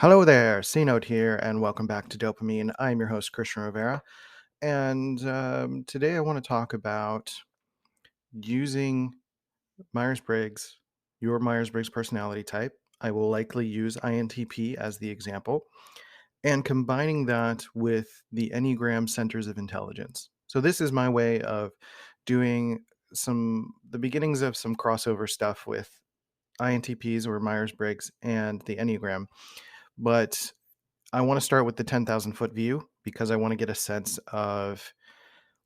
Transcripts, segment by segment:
Hello there, C Note here, and welcome back to Dopamine. I'm your host, Christian Rivera, and today I want to talk about using Myers-Briggs, your Myers-Briggs personality type. I will likely use INTP as the example, and combining that with the Enneagram centers of intelligence. So this is my way of doing the beginnings of some crossover stuff with INTPs or Myers-Briggs and the Enneagram, but I want to start with the 10,000 foot view because I want to get a sense of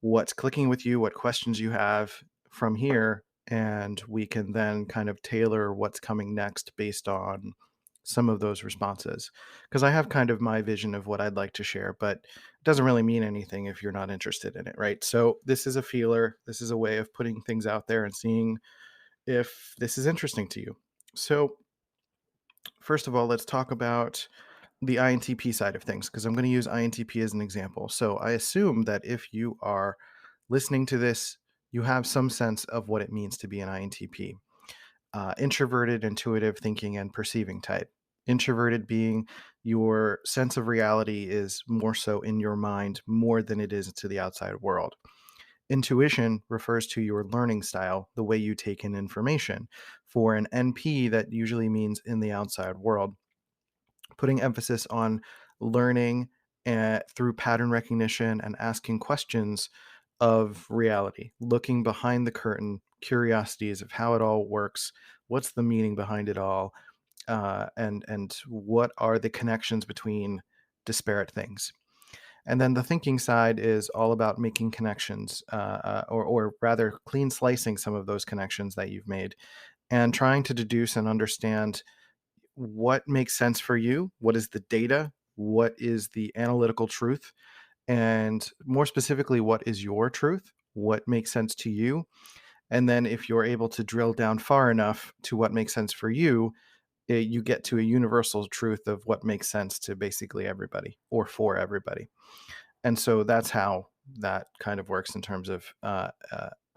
what's clicking with you, what questions you have from here, and we can then kind of tailor what's coming next based on some of those responses. Because I have kind of my vision of what I'd like to share, but it doesn't really mean anything if you're not interested in it, right? So this is a feeler. This is a way of putting things out there and seeing if this is interesting to you. So, first of all, let's talk about the INTP side of things, because I'm going to use INTP as an example. So I assume that if you are listening to this, you have some sense of what it means to be an INTP. Introverted, intuitive thinking, and perceiving type. Introverted being your sense of reality is more so in your mind more than it is to the outside world. Intuition refers to your learning style, the way you take in information. For an NP, that usually means in the outside world, putting emphasis on learning through pattern recognition and asking questions of reality, looking behind the curtain, curiosities of how it all works, what's the meaning behind it all, and what are the connections between disparate things. And then the thinking side is all about making connections, or rather, clean slicing some of those connections that you've made, and trying to deduce and understand what makes sense for you, what is the data, what is the analytical truth, and more specifically, what is your truth, what makes sense to you. And then if you're able to drill down far enough to what makes sense for you, you get to a universal truth of what makes sense to basically everybody or for everybody. And so that's how that kind of works in terms of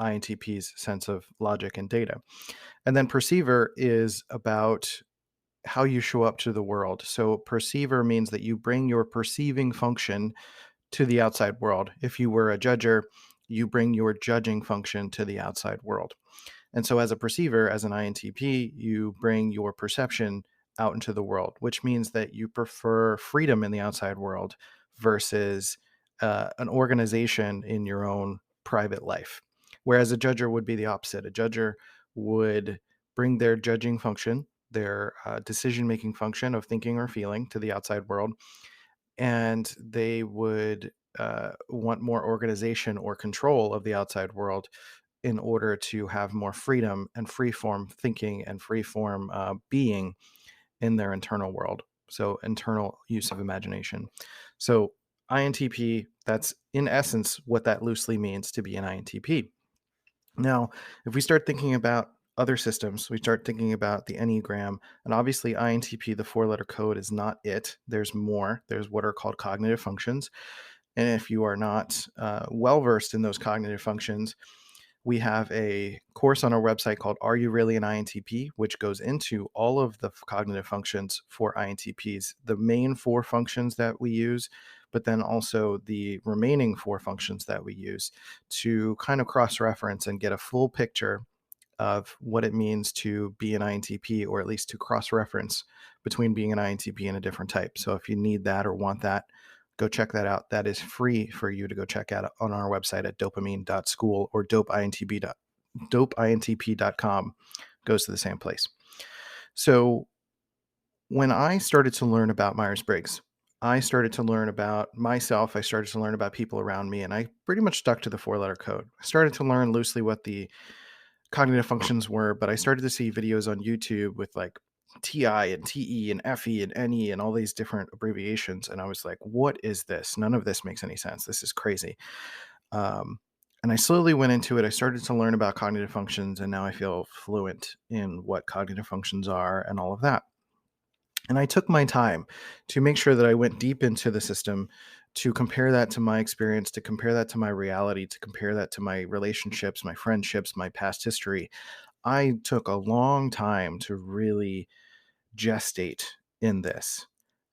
INTP's sense of logic and data. And then perceiver is about how you show up to the world. So perceiver means that you bring your perceiving function to the outside world. If you were a judger, you bring your judging function to the outside world. And so as a perceiver, as an INTP, you bring your perception out into the world, which means that you prefer freedom in the outside world versus an organization in your own private life. Whereas a judger would be the opposite. A judger would bring their judging function, their decision-making function of thinking or feeling to the outside world, and they would want more organization or control of the outside world in order to have more freedom and free-form thinking and free-form being in their internal world. So internal use of imagination. So INTP, that's in essence what that loosely means to be an INTP. Now, if we start thinking about other systems, we start thinking about the Enneagram, and obviously INTP, the four-letter code, is not it. There's more. There's what are called cognitive functions. And if you are not well-versed in those cognitive functions, we have a course on our website called Are You Really an INTP?, which goes into all of the cognitive functions for INTPs, the main four functions that we use, but then also the remaining four functions that we use to kind of cross-reference and get a full picture of what it means to be an INTP, or at least to cross-reference between being an INTP and a different type. So if you need that or want that, go check that out. That is free for you to go check out on our website at dopamine.school, or dopeintp.com goes to the same place. So when I started to learn about Myers-Briggs, I started to learn about myself. I started to learn about people around me, and I pretty much stuck to the four-letter code. I started to learn loosely what the cognitive functions were, but I started to see videos on YouTube with like TI and TE and FE and NE and all these different abbreviations. And I was like, what is this? None of this makes any sense. This is crazy. Um, and I slowly went into it. I started to learn about cognitive functions, and now I feel fluent in what cognitive functions are and all of that. And I took my time to make sure that I went deep into the system, to compare that to my experience, to compare that to my reality, to compare that to my relationships, my friendships, my past history. I took a long time to really gestate in this.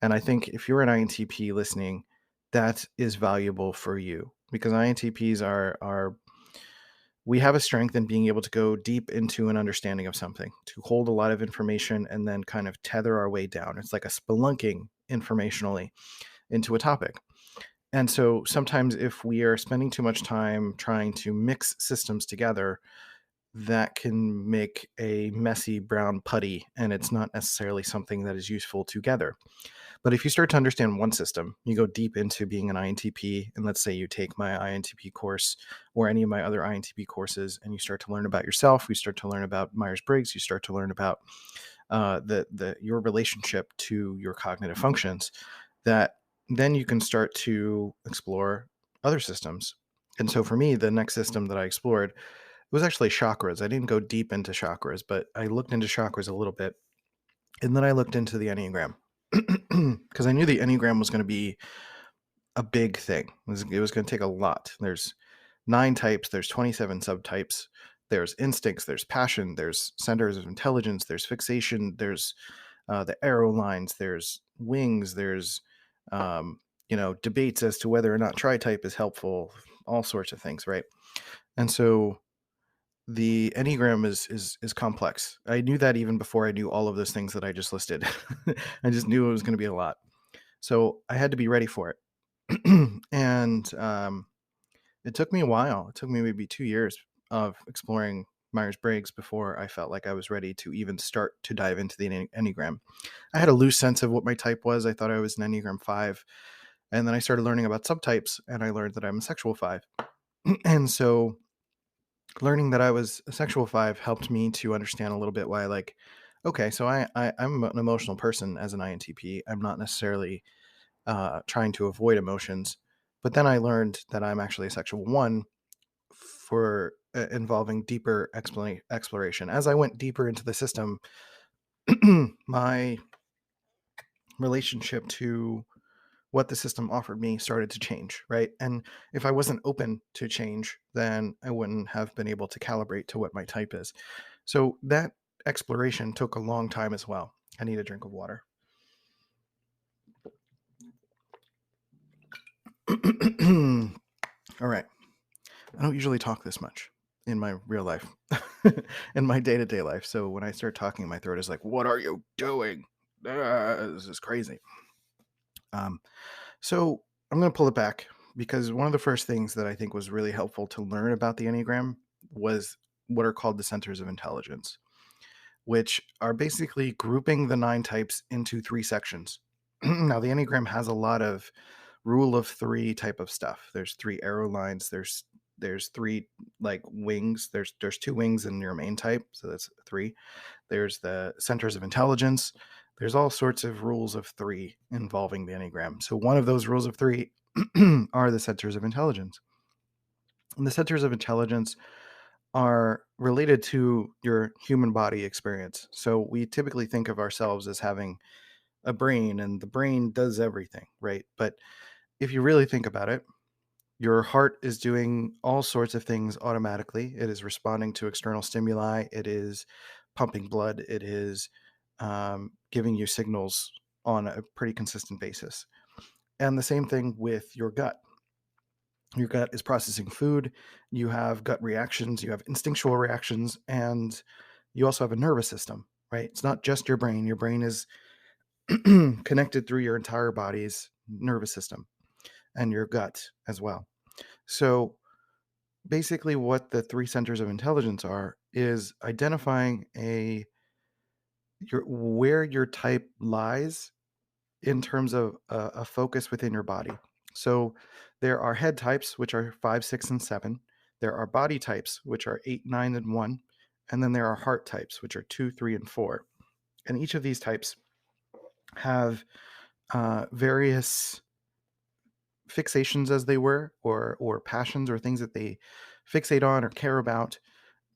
And I think if you're an INTP listening, that is valuable for you, because INTPs are we have a strength in being able to go deep into an understanding of something, to hold a lot of information and then kind of tether our way down. It's like a spelunking informationally into a topic. And so sometimes if we are spending too much time trying to mix systems together, that can make a messy brown putty, and it's not necessarily something that is useful together. But if you start to understand one system, you go deep into being an INTP, and let's say you take my INTP course or any of my other INTP courses, and you start to learn about yourself, you start to learn about Myers-Briggs, you start to learn about your relationship to your cognitive functions, that then you can start to explore other systems. And so for me, the next system that I explored was actually chakras. I didn't go deep into chakras, but I looked into chakras a little bit. And then I looked into the Enneagram because I knew the Enneagram was going to be a big thing. It was going to take a lot. There's 9 types, there's 27 subtypes, there's instincts, there's passion, there's centers of intelligence, there's fixation, there's the arrow lines, there's wings, there's debates as to whether or not tri-type is helpful, all sorts of things, right? And so the Enneagram is complex. I knew that even before I knew all of those things that I just listed. I just knew it was going to be a lot. So I had to be ready for it. And it took me a while. It took me maybe 2 years of exploring Myers-Briggs before I felt like I was ready to even start to dive into the Enneagram. I had a loose sense of what my type was. I thought I was an Enneagram 5. And then I started learning about subtypes, and I learned that I'm a sexual 5. And so learning that I was a sexual 5 helped me to understand a little bit why, like, okay, so I'm an emotional person as an INTP. I'm not necessarily trying to avoid emotions. But then I learned that I'm actually a sexual 1 for involving deeper exploration. As I went deeper into the system, my relationship to what the system offered me started to change, right? And if I wasn't open to change, then I wouldn't have been able to calibrate to what my type is. So that exploration took a long time as well. I need a drink of water. All right. I don't usually talk this much in my real life, in my day-to-day life. So when I start talking, my throat is like, "What are you doing? This is crazy." So I'm going to pull it back, because one of the first things that I think was really helpful to learn about the Enneagram was what are called the centers of intelligence, which are basically grouping the 9 types into 3 sections. Now, the Enneagram has a lot of rule of 3 type of stuff. There's 3 arrow lines. There's 3 like wings. There's 2 wings in your main type, so that's 3. There's the centers of intelligence. There's all sorts of rules of 3 involving the Enneagram. So one of those rules of 3 are the centers of intelligence. And the centers of intelligence are related to your human body experience. So we typically think of ourselves as having a brain, and the brain does everything, right? But if you really think about it, your heart is doing all sorts of things automatically. It is responding to external stimuli. It is pumping blood. It is giving you signals on a pretty consistent basis. And the same thing with your gut. Your gut is processing food. You have gut reactions. You have instinctual reactions. And you also have a nervous system, right? It's not just your brain. Your brain is connected through your entire body's nervous system and your gut as well. So basically what the 3 centers of intelligence are is identifying where your type lies in terms of a focus within your body. So there are head types, which are 5, 6, and 7. There are body types, which are 8, 9, and 1. And then there are heart types, which are 2, 3, and 4. And each of these types have various fixations, as they were, or passions, or things that they fixate on or care about,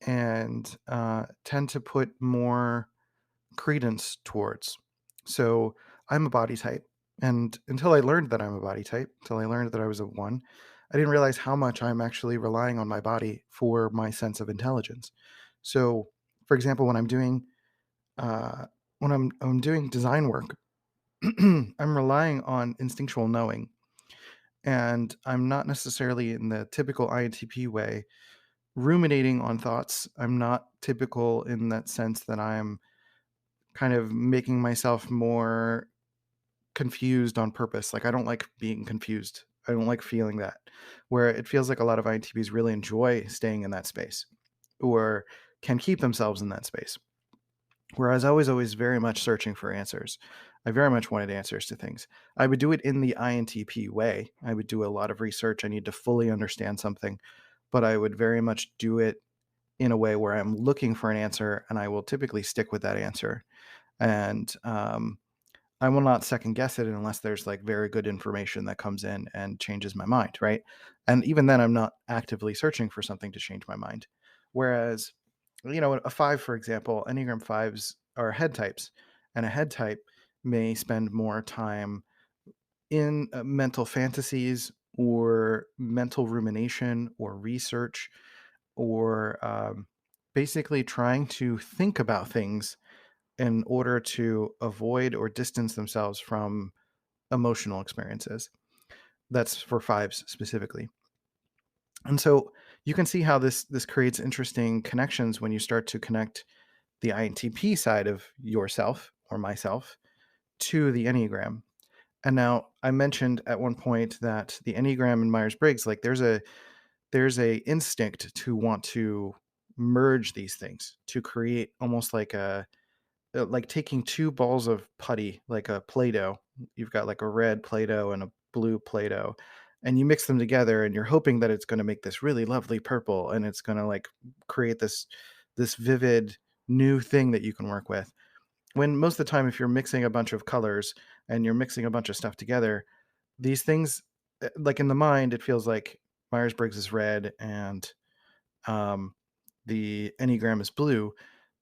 and tend to put more credence towards. So I'm a body type. And until I learned that I'm a body type, until I learned that I was a 1, I didn't realize how much I'm actually relying on my body for my sense of intelligence. So, for example, when I'm doing design work, I'm relying on instinctual knowing, and I'm not necessarily in the typical INTP way ruminating on thoughts. I'm not typical in that sense that I'm kind of making myself more confused on purpose. Like, I don't like being confused. I don't like feeling that. Where it feels like a lot of INTPs really enjoy staying in that space or can keep themselves in that space. Whereas I was always very much searching for answers. I very much wanted answers to things. I would do it in the INTP way. I would do a lot of research. I need to fully understand something, but I would very much do it in a way where I'm looking for an answer, and I will typically stick with that answer. And I will not second guess it unless there's like very good information that comes in and changes my mind, right? And even then, I'm not actively searching for something to change my mind. Whereas, a five, for example, Enneagram fives are head types, and a head type may spend more time in mental fantasies or mental rumination or research or basically trying to think about things in order to avoid or distance themselves from emotional experiences. That's for fives specifically. And so you can see how this creates interesting connections when you start to connect the INTP side of yourself or myself to the Enneagram. And now I mentioned at one point that the Enneagram and Myers-Briggs, like there's a instinct to want to merge these things to create almost like taking two balls of putty, like a Play-Doh. You've got like a red Play-Doh and a blue Play-Doh, and you mix them together, and you're hoping that it's going to make this really lovely purple, and it's going to like create this vivid new thing that you can work with. When most of the time, if you're mixing a bunch of colors and you're mixing a bunch of stuff together, these things, like in the mind, it feels like Myers-Briggs is red and um, the Enneagram is blue,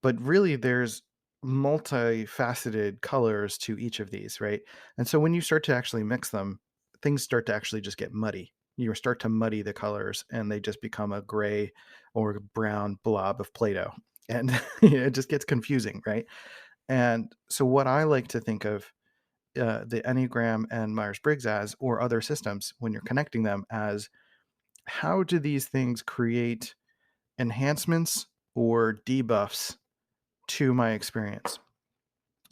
but really there's multifaceted colors to each of these, right? And so when you start to actually mix them, things start to actually just get muddy. You start to muddy the colors and they just become a gray or brown blob of Play-Doh. And it just gets confusing, right? And so what I like to think of the Enneagram and Myers-Briggs as, or other systems, when you're connecting them as, how do these things create enhancements or debuffs to my experience?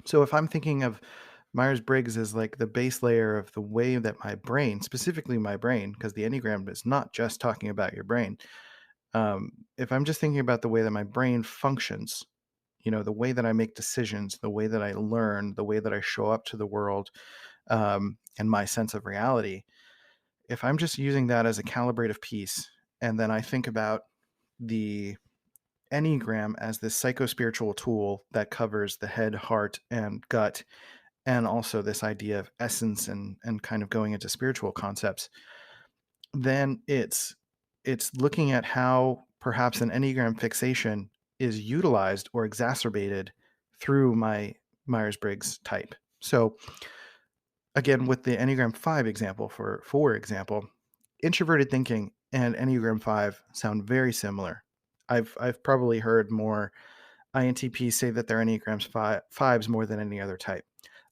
So if I'm thinking of Myers-Briggs as like the base layer of the way that my brain, specifically my brain, because the Enneagram is not just talking about your brain. If I'm just thinking about the way that my brain functions, the way that I make decisions, the way that I learn, the way that I show up to the world, and my sense of reality, if I'm just using that as a calibrative piece, and then I think about the Enneagram as this psycho-spiritual tool that covers the head, heart, and gut, and also this idea of essence and kind of going into spiritual concepts, then it's looking at how perhaps an Enneagram fixation is utilized or exacerbated through my Myers-Briggs type. So again, with the Enneagram 5 example, for example, introverted thinking and Enneagram 5 sound very similar. I've probably heard more INTPs say that they're Enneagrams fives more than any other type.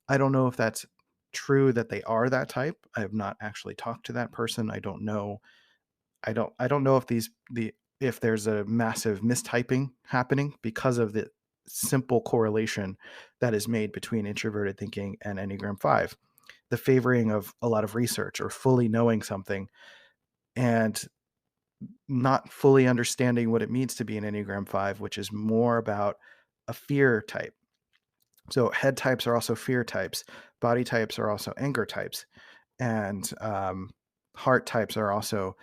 I don't know if that's true that they are that type. I have not actually talked to that person. I don't know. I don't know if there's a massive mistyping happening because of the simple correlation that is made between introverted thinking and Enneagram 5. The favoring of a lot of research or fully knowing something and not fully understanding what it means to be an Enneagram 5, which is more about a fear type. So head types are also fear types. Body types are also anger types. And heart types are also,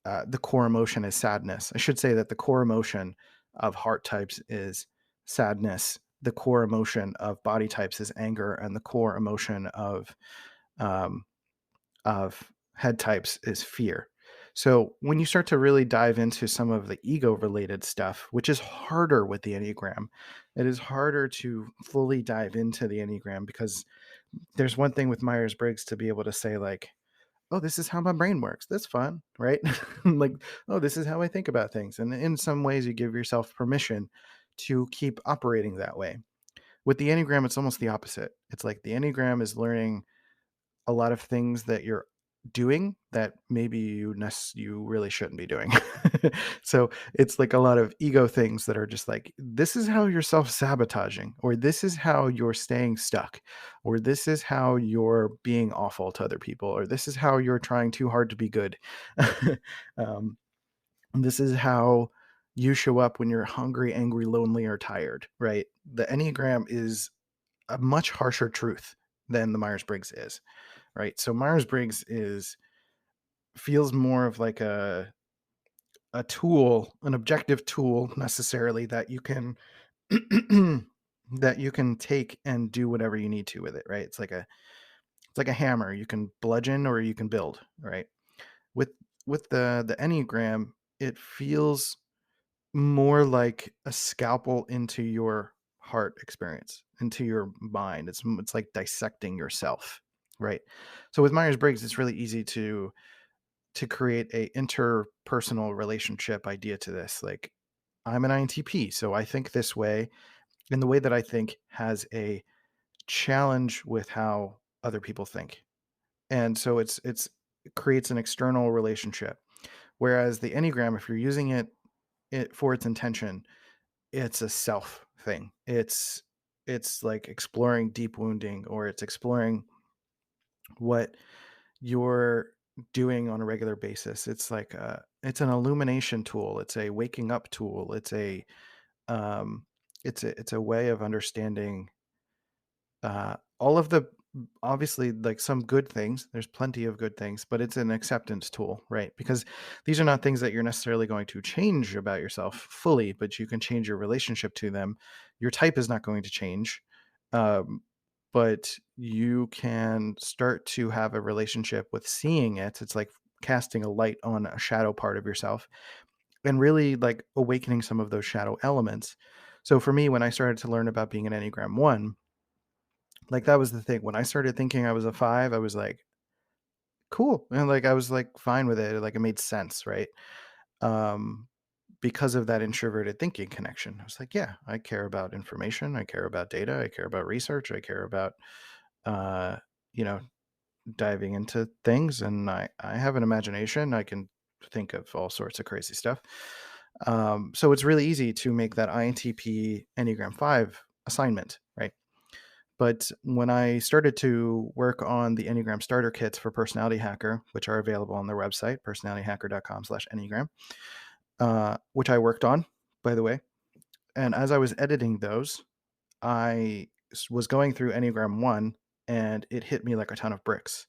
the core emotion is sadness. I should say that the core emotion of heart types is sadness. The core emotion of body types is anger. And the core emotion um, of head types is fear. So when you start to really dive into some of the ego related stuff, which is harder with the Enneagram, it is harder to fully dive into the Enneagram because there's one thing with Myers-Briggs to be able to say like, oh, this is how my brain works. That's fun, right? Like, oh, this is how I think about things. And in some ways you give yourself permission to keep operating that way. With the Enneagram, it's almost the opposite. It's like the Enneagram is learning a lot of things that you're doing that maybe you really shouldn't be doing. So it's like a lot of ego things that are just like, this is how you're self-sabotaging, or this is how you're staying stuck, or this is how you're being awful to other people, or this is how you're trying too hard to be good. um, this is how you show up when you're hungry, angry, lonely, or tired, right? The Enneagram is a much harsher truth than the Myers-Briggs is, right? So Myers-Briggs feels more of like a tool, an objective tool necessarily that you can that you can take and do whatever you need to with it, right? It's like a hammer. You can bludgeon or you can build, right? With the Enneagram, it feels more like a scalpel into your heart experience, into your mind. It's like dissecting yourself, right? So with Myers-Briggs, it's really easy to create a interpersonal relationship idea to this. Like, I'm an INTP, so I think this way, and the way that I think has a challenge with how other people think. And so it creates an external relationship. Whereas the Enneagram, if you're using it for its intention, it's a self thing. It's like exploring deep wounding, or it's exploring what you're doing on a regular basis. It's an illumination tool. It's a waking up tool. Um, it's a way of understanding all of the, obviously, like, some good things. There's plenty of good things, but it's an acceptance tool, right? Because these are not things that you're necessarily going to change about yourself fully, but you can change your relationship to them. Your type is not going to change. Um, but you can start to have a relationship with seeing it. It's like casting a light on a shadow part of yourself and really like awakening some of those shadow elements. So for me, when I started to learn about being an Enneagram 1, like, that was the thing. When I started thinking I was a 5, I was like, cool. And like I was like fine with it. Like, it made sense, right? Um because of that introverted thinking connection. I was like, yeah, I care about information, I care about data, I care about research, I care about uh you know diving into things, and I have an imagination. I can think of all sorts of crazy stuff. So it's really easy to make that INTP Enneagram 5 assignment, right? But when I started to work on the Enneagram starter kits for Personality Hacker, which are available on their website, personalityhacker.com/Enneagram, which I worked on, by the way. And as I was editing those, I was going through Enneagram 1, and it hit me like a ton of bricks.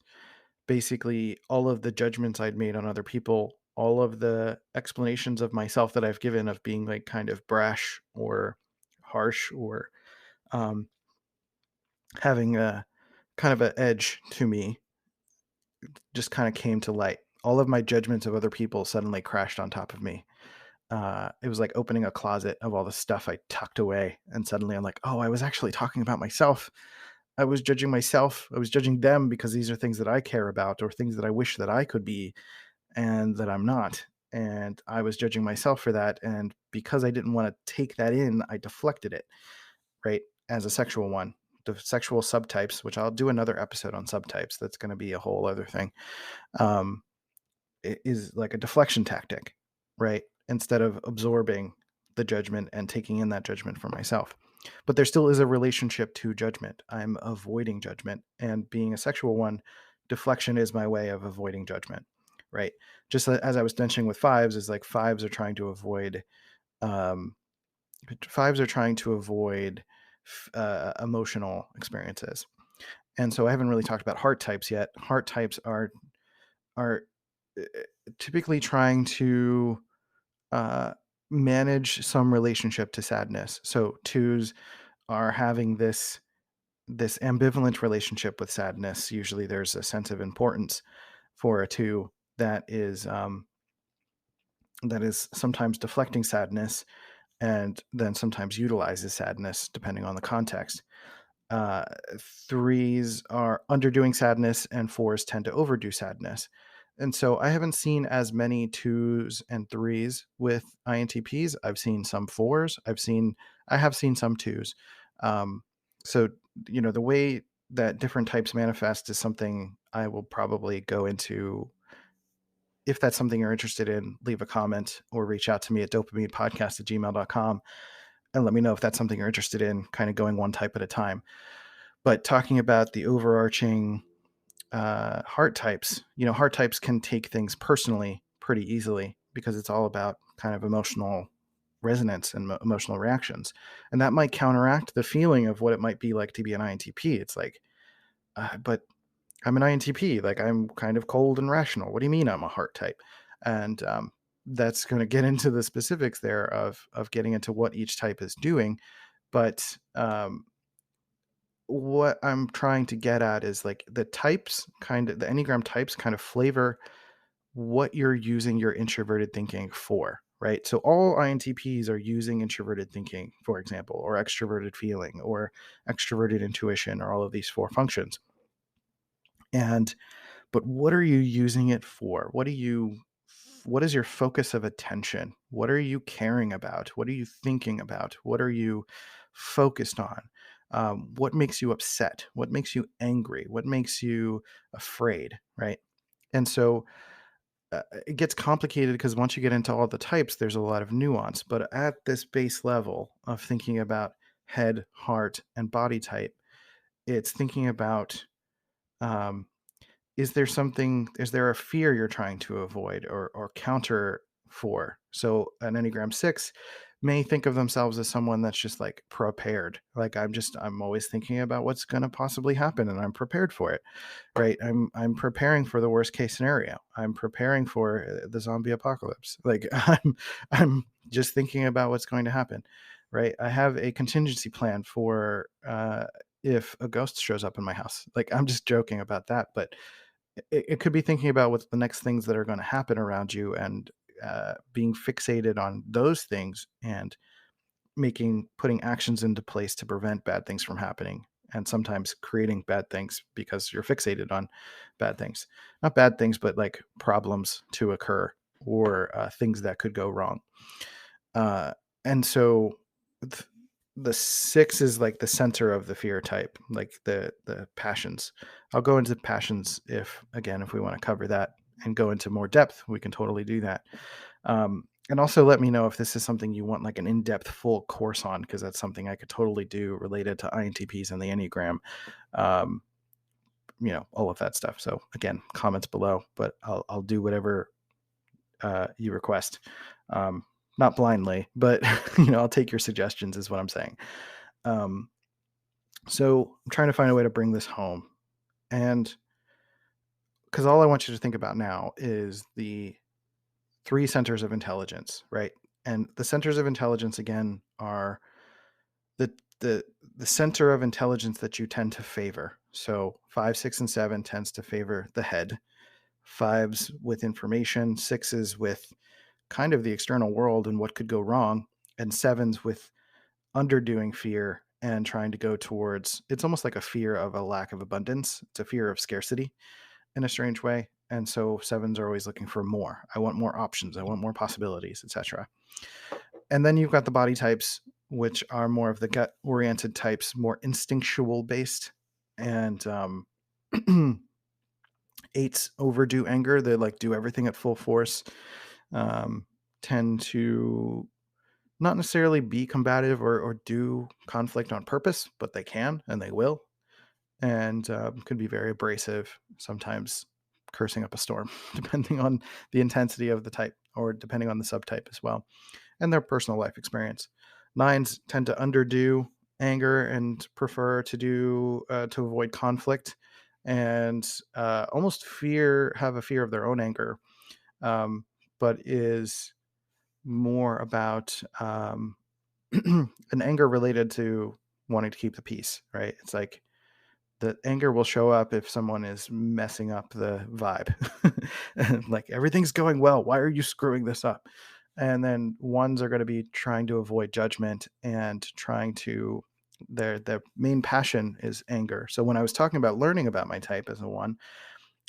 Basically, all of the judgments I'd made on other people, all of the explanations of myself that I've given of being like kind of brash or harsh, or um, having a kind of an edge to me, just kind of came to light. All of my judgments of other people suddenly crashed on top of me. It was like opening a closet of all the stuff I tucked away. And suddenly I'm like, oh, I was actually talking about myself. I was judging myself. I was judging them because these are things that I care about, or things that I wish that I could be and that I'm not. And I was judging myself for that. And because I didn't want to take that in, I deflected it, right? As a sexual one. The sexual subtypes, which I'll do another episode on subtypes. That's going to be a whole other thing. Um, is like a deflection tactic, right? Instead of absorbing the judgment and taking in that judgment for myself. But there still is a relationship to judgment. I'm avoiding judgment. And being a sexual one, deflection is my way of avoiding judgment, right? Just as I was mentioning with fives, is like fives are trying to avoid, um, fives are trying to avoid emotional experiences. And so I haven't really talked about heart types yet. Heart types are uh, typically trying to uh, manage some relationship to sadness. So twos are having this ambivalent relationship with sadness. Usually, there's a sense of importance for a two that is sometimes deflecting sadness, and then sometimes utilizes sadness depending on the context. uh, Threes are underdoing sadness, and fours tend to overdo sadness. And so I haven't seen as many twos and threes with INTPs. I've seen some fours. I have seen some twos. Um, So, the way that different types manifest is something I will probably go into. If that's something you're interested in, leave a comment or reach out to me at dopaminepodcast@gmail.com and let me know if that's something you're interested in, kind of going one type at a time. But talking about the overarching heart types, heart types can take things personally pretty easily because it's all about kind of emotional resonance and emotional reactions. And that might counteract the feeling of what it might be like to be an INTP. It's like, but I'm an INTP. Like, I'm kind of cold and rational. What do you mean I'm a heart type? And that's going to get into the specifics there of getting into what each type is doing. But what I'm trying to get at is like the Enneagram types kind of flavor what you're using your introverted thinking for, right? So all INTPs are using introverted thinking, for example, or extroverted feeling or extroverted intuition, or all of these four functions. But what are you using it for? What is your focus of attention? What are you caring about? What are you thinking about? What are you focused on? What makes you upset? What makes you angry? What makes you afraid, right? And so it gets complicated because once you get into all the types, there's a lot of nuance. But at this base level of thinking about head, heart, and body type, it's thinking about, um, is there a fear you're trying to avoid or counter for? So an Enneagram 6 may think of themselves as someone that's just like prepared. Like, I'm always thinking about what's going to possibly happen and I'm prepared for it, right? I'm preparing for the worst case scenario. I'm preparing for the zombie apocalypse. Like, I'm just thinking about what's going to happen, right? I have a contingency plan for if a ghost shows up in my house. Like, I'm just joking about that, but it could be thinking about what's the next things that are going to happen around you, and being fixated on those things and putting actions into place to prevent bad things from happening, and sometimes creating bad things because you're fixated on bad things. Not bad things, but like problems to occur, or things that could go wrong. And so the 6 is like the center of the fear type, like the passions. I'll go into passions if we want to cover that and go into more depth. We can totally do that. And also let me know if this is something you want like an in-depth full course on, because that's something I could totally do related to INTPs and the Enneagram. Um, all of that stuff. So again, comments below, but I'll do whatever you request. Not blindly, but I'll take your suggestions is what I'm saying. So I'm trying to find a way to bring this home, and because all I want you to think about now is the 3 centers of intelligence, right? And the centers of intelligence again are the the the center of intelligence that you tend to favor. So 5, 6, and 7 tends to favor the head. 5s with information, 6s with kind of the external world and what could go wrong, and 7s with underdoing fear and trying to go towards, it's almost like a fear of a lack of abundance. It's a fear of scarcity in a strange way. And so 7s are always looking for more. I want more options. I want more possibilities, etc. And then you've got the body types, which are more of the gut oriented types, more instinctual based. And 8s overdo anger. They like do everything at full force, tend to not necessarily be combative or do conflict on purpose, but they can and they will, and could be very abrasive, sometimes cursing up a storm, depending on the intensity of the type or depending on the subtype as well, and their personal life experience. 9s tend to underdo anger and prefer to avoid conflict, and almost have a fear of their own anger, but is more about an anger related to wanting to keep the peace, right? It's like the anger will show up if someone is messing up the vibe. Like, everything's going well. Why are you screwing this up? And then 1s are going to be trying to avoid judgment and trying to, their main passion is anger. So when I was talking about learning about my type as a 1,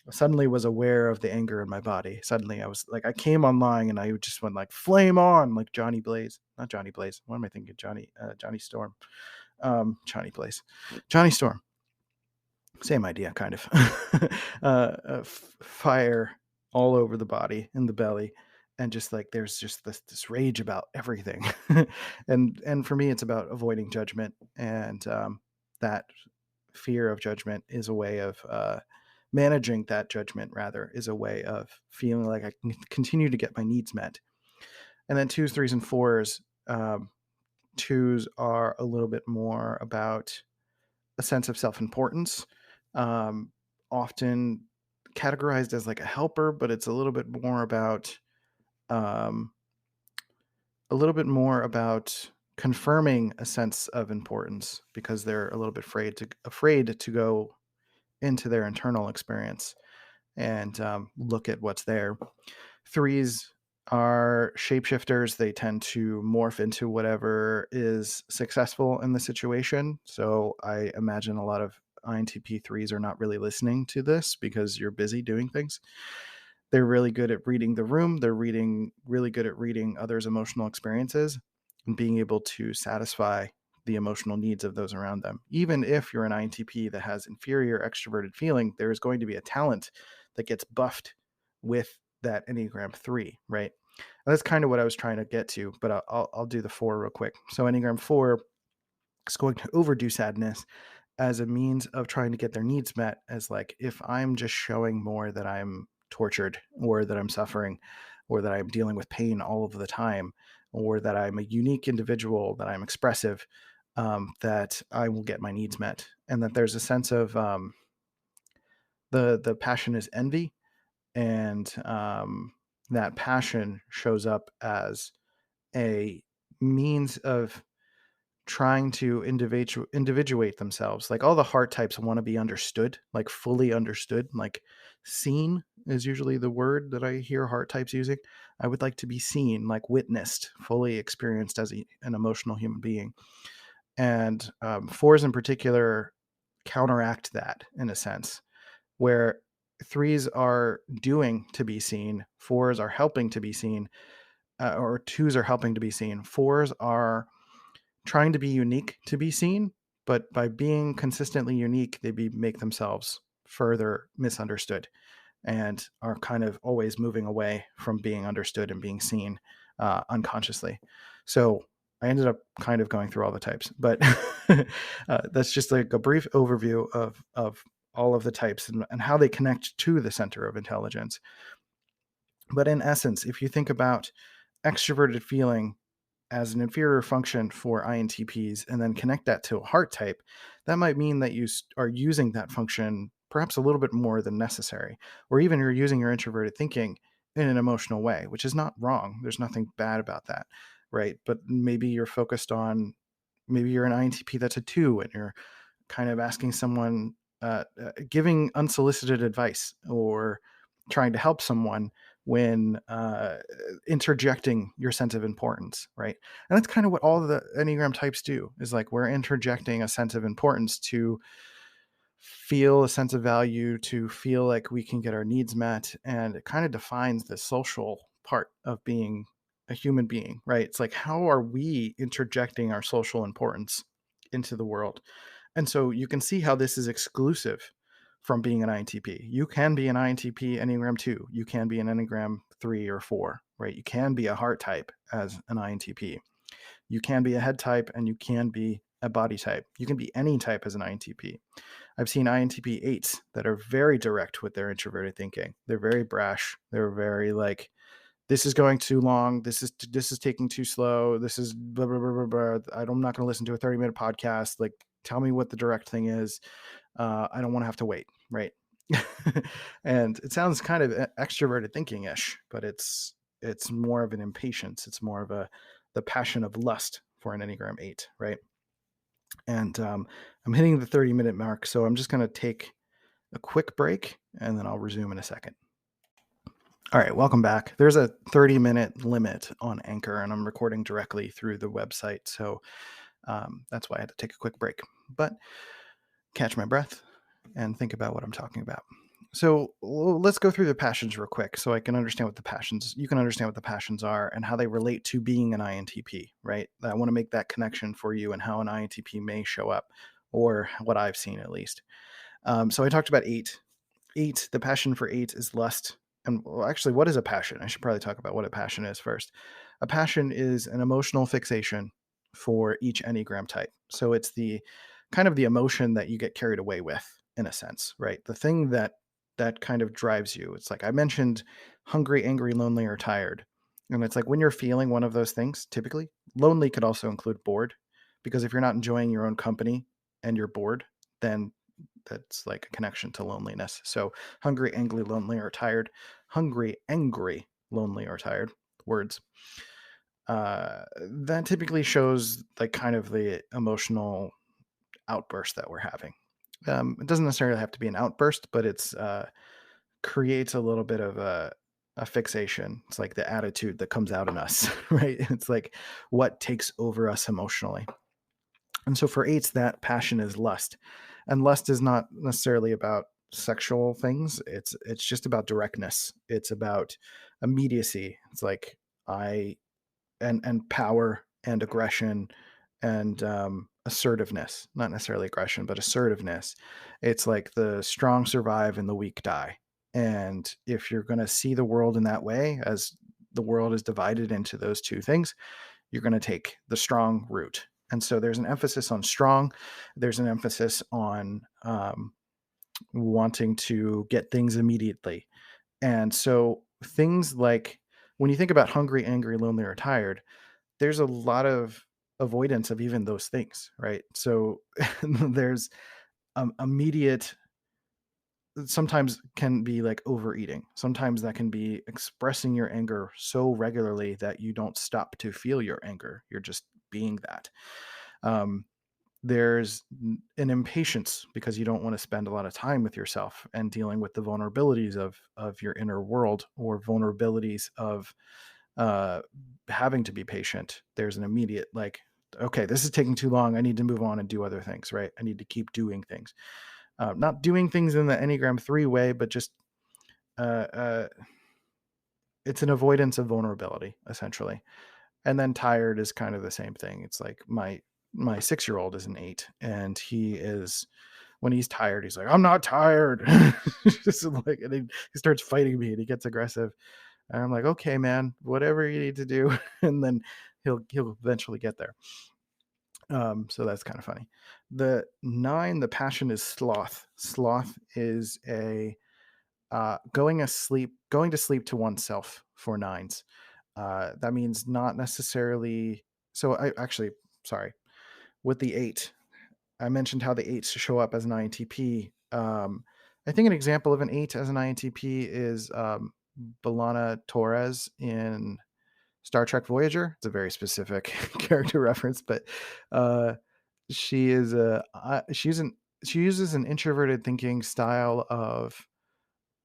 I suddenly was aware of the anger in my body. Suddenly I was like, I came online and I just went like flame on, like Johnny Blaze. Not Johnny Blaze. What am I thinking? Johnny Storm. Johnny Blaze, Johnny Storm. Same idea, kind of. Fire all over the body, in the belly, and just like there's just this rage about everything. And for me, it's about avoiding judgment, and that fear of judgment is a way of managing that judgment. Rather, is a way of feeling like I can continue to get my needs met. And then twos, threes, and fours. Twos are a little bit more about a sense of self-importance, often categorized as like a helper, but it's a little bit more about um, confirming a sense of importance, because they're a little bit afraid to go into their internal experience and look at what's there. Threes are shapeshifters. They tend to morph into whatever is successful in the situation. So I imagine a lot of INTP threes are not really listening to this because you're busy doing things. They're really good at reading the room. They're really good at reading others' emotional experiences and being able to satisfy the emotional needs of those around them. Even if you're an INTP that has inferior extroverted feeling, there is going to be a talent that gets buffed with that Enneagram 3, right? And that's kind of what I was trying to get to, but I'll do the 4 real quick. So Enneagram 4 is going to overdo sadness as a means of trying to get their needs met, as like, if I'm just showing more that I'm tortured, or that I'm suffering, or that I'm dealing with pain all of the time, or that I'm a unique individual, that I'm expressive, that I will get my needs met. And that there's a sense of the passion is envy, and that passion shows up as a means of trying to individuate themselves. Like all the heart types want to be understood, like fully understood, like seen is usually the word that I hear heart types using. I would like to be seen, like witnessed, fully experienced as an emotional human being. And fours in particular counteract that in a sense, where threes are doing to be seen, fours are helping to be seen, or twos are helping to be seen. Fours are trying to be unique to be seen, but by being consistently unique, they make themselves further misunderstood, and are kind of always moving away from being understood and being seen unconsciously. So I ended up kind of going through all the types, but that's just like a brief overview of all of the types and how they connect to the center of intelligence. But in essence, if you think about extroverted feeling as an inferior function for INTPs and then connect that to a heart type, that might mean that you are using that function perhaps a little bit more than necessary, or even you're using your introverted thinking in an emotional way, which is not wrong. There's nothing bad about that, right? But maybe you're focused on, maybe you're an INTP that's a 2 and you're kind of asking someone, giving unsolicited advice or trying to help someone when interjecting your sense of importance, right? And that's kind of what all the Enneagram types do, is like we're interjecting a sense of importance to feel a sense of value, to feel like we can get our needs met. And it kind of defines the social part of being a human being, right? It's like, how are we interjecting our social importance into the world? And so you can see how this is exclusive from being an INTP. You can be an INTP Enneagram 2. You can be an Enneagram 3 or 4, right? You can be a heart type as an INTP. You can be a head type, and you can be a body type. You can be any type as an INTP. I've seen INTP 8s that are very direct with their introverted thinking. They're very brash. They're very like, this is going too long. This is taking too slow. This is blah, blah, blah, blah, blah. I'm not going to listen to a 30-minute podcast. Like, tell me what the direct thing is. I don't want to have to wait, right? And it sounds kind of extroverted thinking-ish, but it's more of an impatience. It's more of the passion of lust for an Enneagram 8, right? And I'm hitting the 30-minute mark, so I'm just going to take a quick break, and then I'll resume in a second. All right, welcome back. There's a 30-minute limit on Anchor, and I'm recording directly through the website, so that's why I had to take a quick break. But catch my breath and think about what I'm talking about. So let's go through the passions real quick so I can understand what the passions, you can understand what the passions are and how they relate to being an INTP, right? I want to make that connection for you and how an INTP may show up, or what I've seen at least. So I talked about eight. Eight, the passion for eight is lust. And well, actually, what is a passion? I should probably talk about what a passion is first. A passion is an emotional fixation for each Enneagram type. So it's the kind of the emotion that you get carried away with, in a sense, right? The thing that kind of drives you. It's like I mentioned hungry, angry, lonely, or tired. And it's like when you're feeling one of those things, typically, lonely could also include bored, because if you're not enjoying your own company and you're bored, then that's like a connection to loneliness. So hungry, angry, lonely, or tired. Hungry, angry, lonely, or tired. Words. That typically shows like kind of the emotional outburst that we're having. It doesn't necessarily have to be an outburst, but it's creates a little bit of a fixation. It's like the attitude that comes out in us, right? It's like what takes over us emotionally. And so for eights, that passion is lust. And lust is not necessarily about sexual things. It's just about directness. It's about immediacy. It's like I and power and aggression and assertiveness. Not necessarily aggression, but assertiveness. It's like the strong survive and the weak die. And if you're going to see the world in that way, as the world is divided into those two things, you're going to take the strong route. And so there's an emphasis on strong. There's an emphasis on wanting to get things immediately. And so things like when you think about hungry, angry, lonely, or tired, there's a lot of avoidance of even those things, right? So there's immediate, sometimes can be like overeating. Sometimes that can be expressing your anger so regularly that you don't stop to feel your anger. You're just being that. Um, there's an impatience because you don't want to spend a lot of time with yourself and dealing with the vulnerabilities of your inner world, or vulnerabilities of uh, having to be patient. There's an immediate like, okay, this is taking too long. I need to move on and do other things, right? I need to keep doing things. Not doing things in the Enneagram 3 way, but just uh, uh, it's an avoidance of vulnerability, essentially. And then tired is kind of the same thing. It's like my 6-year-old is an 8, and he is, when he's tired, he's like, I'm not tired. Just like, and he starts fighting me and he gets aggressive. And I'm like, okay, man, whatever you need to do. And then he'll eventually get there. So that's kind of funny. The 9, the passion is sloth. Sloth is a going to sleep to oneself for 9s. That means not necessarily. So I actually, sorry, with the 8, I mentioned how the 8s show up as an INTP. I think an example of an 8 as an INTP is B'Elanna Torres in Star Trek Voyager. It's a very specific character reference, but she is she uses an introverted thinking style of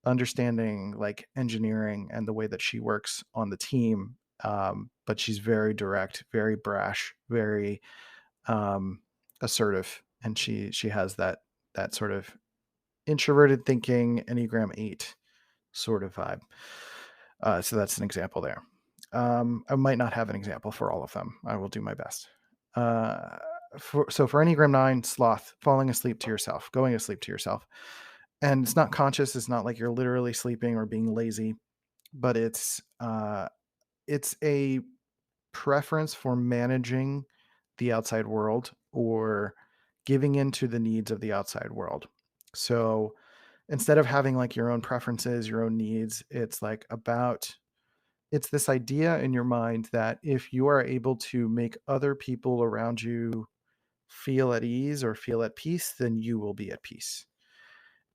understanding like engineering and the way that she works on the team. But she's very direct, very brash, very assertive, and she has that sort of introverted thinking Enneagram 8 sort of vibe. So that's an example there. I might not have an example for all of them. I will do my best. For Enneagram 9, sloth, falling asleep to yourself, going asleep to yourself. And it's not conscious. It's not like you're literally sleeping or being lazy, but it's a preference for managing the outside world or giving into the needs of the outside world. So instead of having like your own preferences, your own needs, it's like it's this idea in your mind that if you are able to make other people around you feel at ease or feel at peace, then you will be at peace.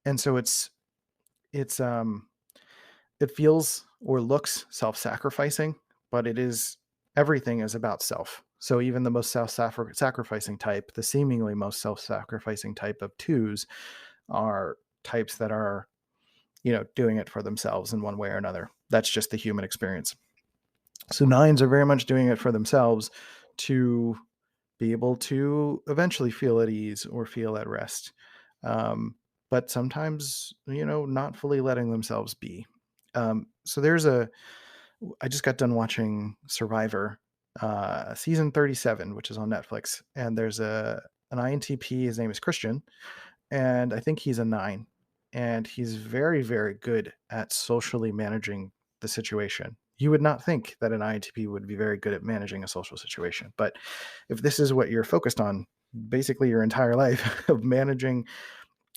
And so it's it feels or looks self-sacrificing, but everything is about self. So even the most self-sacrificing type, the seemingly most self-sacrificing type of 2s, are types that are, doing it for themselves in one way or another. That's just the human experience. So 9s are very much doing it for themselves to be able to eventually feel at ease or feel at rest. but sometimes, not fully letting themselves be. So I just got done watching Survivor, season 37, which is on Netflix, and there's an INTP. His name is Christian, and I think he's a 9, and he's very, very good at socially managing the situation. You would not think that an INTP would be very good at managing a social situation, but if this is what you're focused on, basically your entire life of managing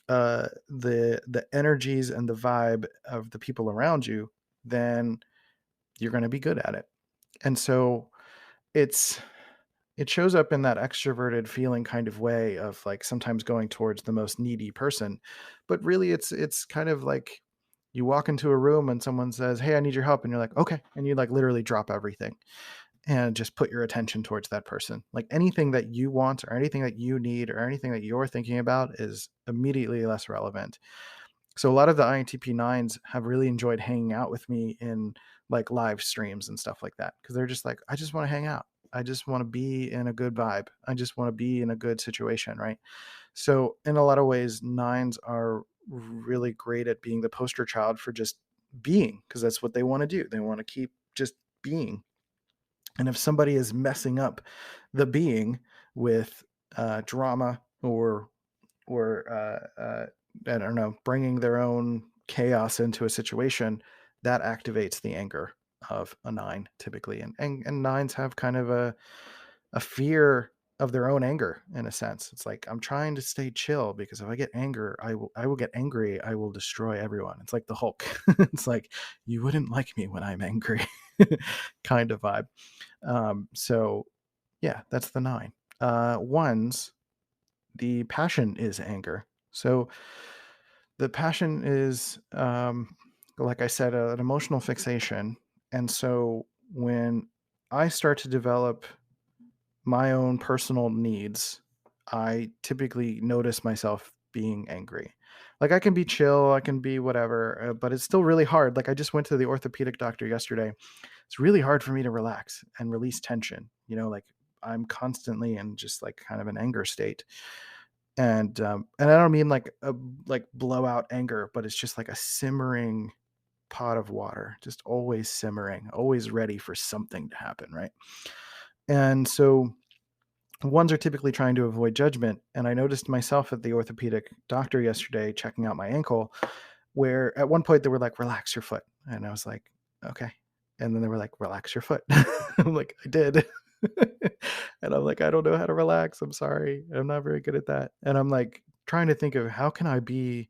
the energies and the vibe of the people around you, then you're going to be good at it. And so it's it shows up in that extroverted feeling kind of way of like sometimes going towards the most needy person, but really it's kind of like you walk into a room and someone says, "Hey, I need your help," and you're like, "Okay," and you like literally drop everything and just put your attention towards that person. Like anything that you want or anything that you need or anything that you're thinking about is immediately less relevant. So a lot of the INTP nines have really enjoyed hanging out with me in like live streams and stuff like that because they're just like, I just want to hang out. I just want to be in a good vibe. I just want to be in a good situation, right? So in a lot of ways, nines are really great at being the poster child for just being because that's what they want to do. They want to keep just being. And if somebody is messing up the being with drama or I don't know, bringing their own chaos into a situation, that activates the anger of a 9 typically. And nines have kind of a fear of their own anger in a sense. It's like I'm trying to stay chill because if I get anger, I will get angry. I will destroy everyone. It's like the Hulk. It's like you wouldn't like me when I'm angry, kind of vibe. So yeah, that's the 9. Ones, the passion is anger. So the passion is, like I said, an emotional fixation. And so when I start to develop my own personal needs, I typically notice myself being angry. Like I can be chill, I can be whatever, but it's still really hard. Like I just went to the orthopedic doctor yesterday. It's really hard for me to relax and release tension. Like I'm constantly in just like kind of an anger state. And I don't mean like a like blowout anger, but it's just like a simmering pot of water, just always simmering, always ready for something to happen, right? And so ones are typically trying to avoid judgment. And I noticed myself at the orthopedic doctor yesterday checking out my ankle, where at one point they were like, "Relax your foot," and I was like, "Okay." And then they were like, "Relax your foot." I'm like, "I did." And I'm like, "I don't know how to relax. I'm sorry. I'm not very good at that." And I'm like trying to think of how could I be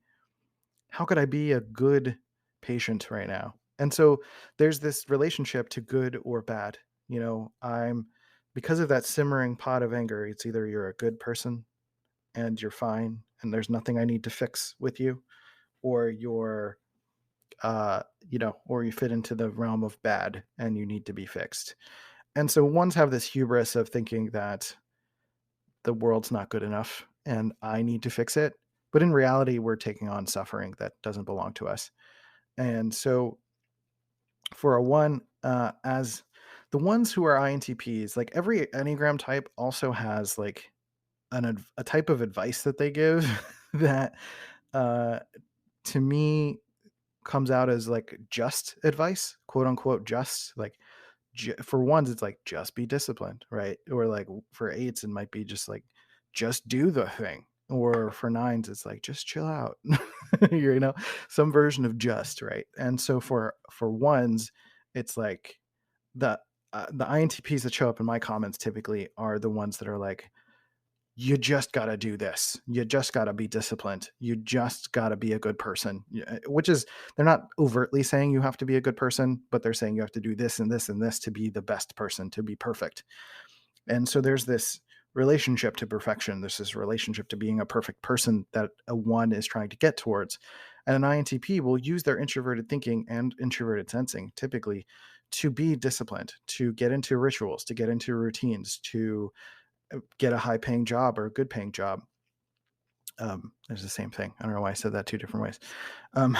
a good patient right now? And so there's this relationship to good or bad. I'm because of that simmering pot of anger, it's either you're a good person and you're fine and there's nothing I need to fix with you, or or you fit into the realm of bad and you need to be fixed. And so ones have this hubris of thinking that the world's not good enough and I need to fix it. But in reality, we're taking on suffering that doesn't belong to us. And so for a one, as the ones who are INTPs, like every Enneagram type also has like a type of advice that they give that uh, to me comes out as like just advice, quote unquote, just like for ones, it's like just be disciplined, right? Or like for eights, it might be just like just do the thing. Or for nines, it's like just chill out, you know, some version of just right. And so for ones, it's like the INTPs that show up in my comments typically are the ones that are like, you just got to do this. You just got to be disciplined. You just got to be a good person, which is, they're not overtly saying you have to be a good person, but they're saying you have to do this and this and this to be the best person, to be perfect. And so there's this relationship to perfection. There's this relationship to being a perfect person that a one is trying to get towards. And an INTP will use their introverted thinking and introverted sensing typically to be disciplined, to get into rituals, to get into routines, to get a high paying job or a good paying job. There's the same thing. I don't know why I said that two different ways. Um,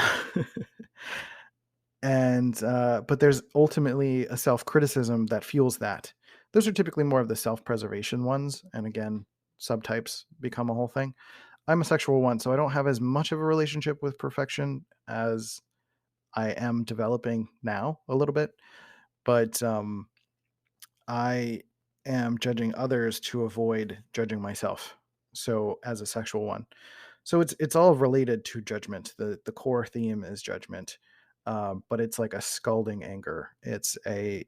but there's ultimately a self-criticism that fuels that. Those are typically more of the self-preservation ones. And again, subtypes become a whole thing. I'm a sexual one, so I don't have as much of a relationship with perfection as I am developing now a little bit, but I am judging others to avoid judging myself. So as a sexual one, so it's all related to judgment. The core theme is judgment, but it's like a scalding anger. I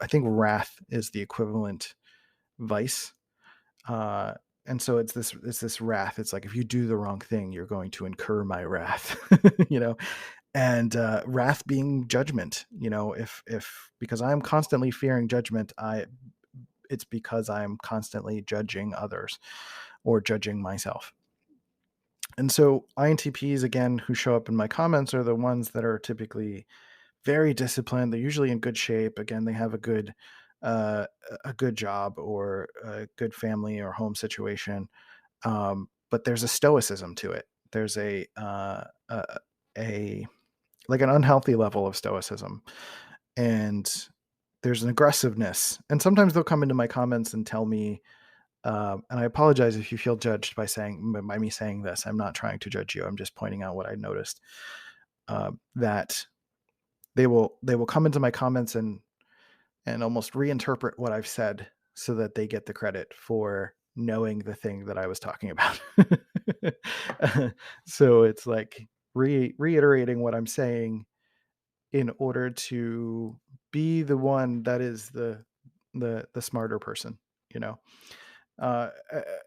think wrath is the equivalent vice. Uh, and so it's this wrath. It's like if you do the wrong thing, you're going to incur my wrath, you know. And wrath being judgment, if because I'm constantly fearing judgment, it's because I'm constantly judging others or judging myself. And so INTPs, again, who show up in my comments are the ones that are typically very disciplined. They're usually in good shape. Again, they have uh, a good job or a good family or home situation. But there's a stoicism to it. There's a like an unhealthy level of stoicism, and there's an aggressiveness. And sometimes they'll come into my comments and tell me, and I apologize if you feel judged by me saying this. I'm not trying to judge you. I'm just pointing out what I noticed. That they will come into my comments and almost reinterpret what I've said so that they get the credit for knowing the thing that I was talking about. So it's like reiterating what I'm saying in order to be the one that is the smarter person, you know.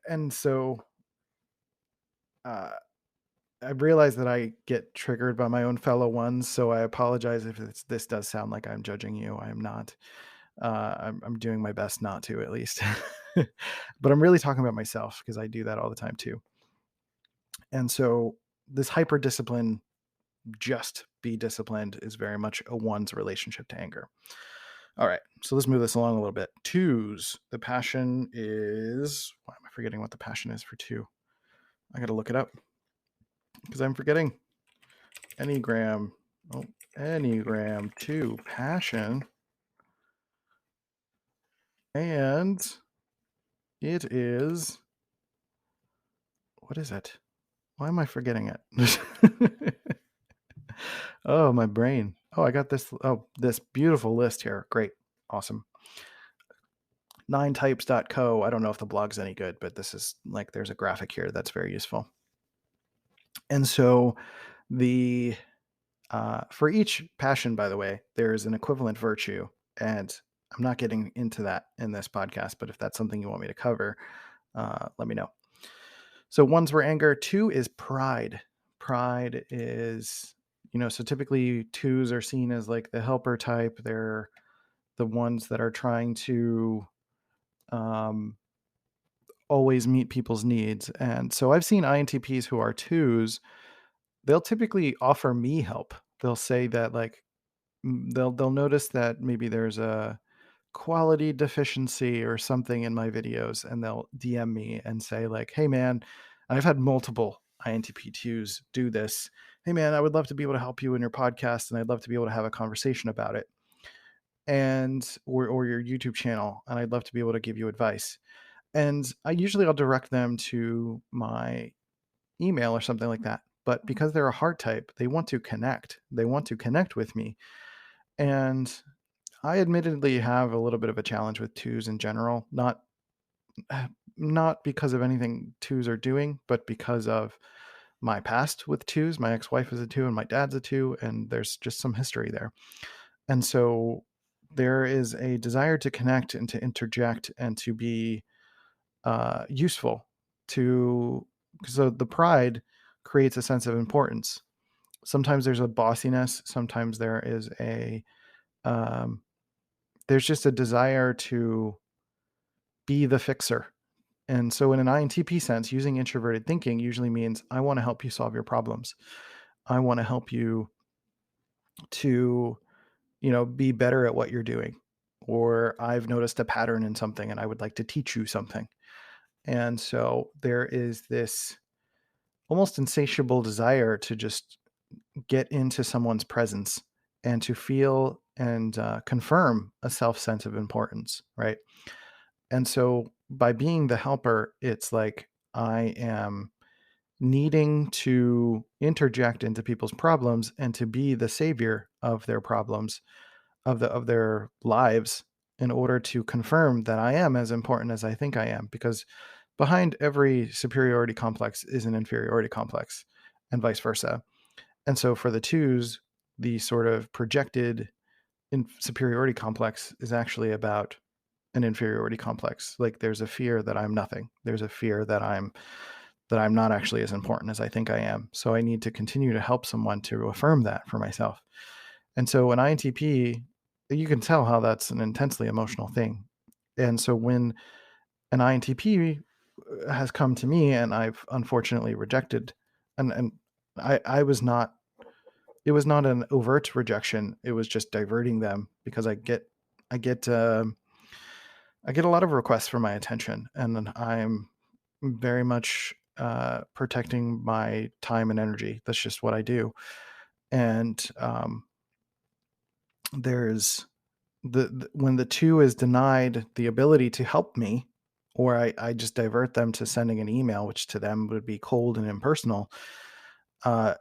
And so uh, I realize that I get triggered by my own fellow ones, so I apologize if this does sound like I'm judging you. I am not. I'm doing my best not to, at least. But I'm really talking about myself because I do that all the time too. And so this hyper discipline, just be disciplined, is very much a one's relationship to anger. All right, so let's move this along a little bit. Twos, the passion is, why am I forgetting what the passion is for two? I got to look it up because I'm forgetting. Enneagram, Enneagram 2, passion. And it is, what is it? Why am I forgetting it? Oh, my brain. Oh, I got this. Oh, this beautiful list here. Great. Awesome. 9types.co. I don't know if the blog's any good, but this is like, there's a graphic here that's very useful. And so the for each passion, by the way, there's an equivalent virtue. And I'm not getting into that in this podcast, but if that's something you want me to cover, let me know. So one's were anger. Two is pride. Pride is, so typically twos are seen as like the helper type. They're the ones that are trying to um, always meet people's needs. And so I've seen INTPs who are twos, they'll typically offer me help. They'll say that like they'll notice that maybe there's a quality deficiency or something in my videos, and they'll DM me and say like, "Hey man," and I've had multiple INTP2s do this. "Hey man, I would love to be able to help you in your podcast, and I'd love to be able to have a conversation about it, and or your YouTube channel, and I'd love to be able to give you advice." And I'll direct them to my email or something like that. But because they're a heart type, they want to connect. They want to connect with me. And I admittedly have a little bit of a challenge with twos in general, not because of anything twos are doing, but because of my past with twos. My ex-wife is a two and my dad's a two, and there's just some history there. And so there is a desire to connect and to interject and to be useful to, so the pride creates a sense of importance. Sometimes there's a bossiness, sometimes um, there's just a desire to be the fixer. And so in an INTP sense, using introverted thinking usually means I want to help you solve your problems. I want to help you to, be better at what you're doing. Or I've noticed a pattern in something and I would like to teach you something. And so there is this almost insatiable desire to just get into someone's presence and to feel and confirm a self sense of importance, right? And so by being the helper, it's like I am needing to interject into people's problems and to be the savior of their problems, of their lives, in order to confirm that I am as important as I think I am. Because behind every superiority complex is an inferiority complex, and vice versa. And so for the twos, the sort of projected superiority complex is actually about an inferiority complex. Like there's a fear that I'm nothing. There's a fear that I'm not actually as important as I think I am. So I need to continue to help someone to affirm that for myself. And so an INTP, you can tell how that's an intensely emotional thing. And so when an INTP has come to me and I've unfortunately rejected, and I was not, it was not an overt rejection. It was just diverting them, because I get I get a lot of requests for my attention, and I'm very much protecting my time and energy. That's just what I do. And there's when the two is denied the ability to help me, or I just divert them to sending an email, which to them would be cold and impersonal,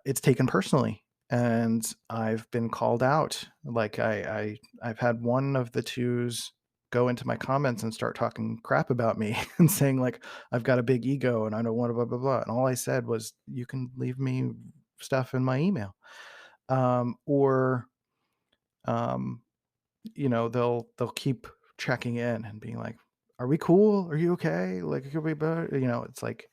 it's taken personally. And I've been called out. Like I've had one of the twos go into my comments and start talking crap about me and saying like I've got a big ego and I don't want to blah blah blah. And all I said was, you can leave me stuff in my email. Or um, they'll keep checking in and being like, "Are we cool? Are you okay? Like, it could be better." It's like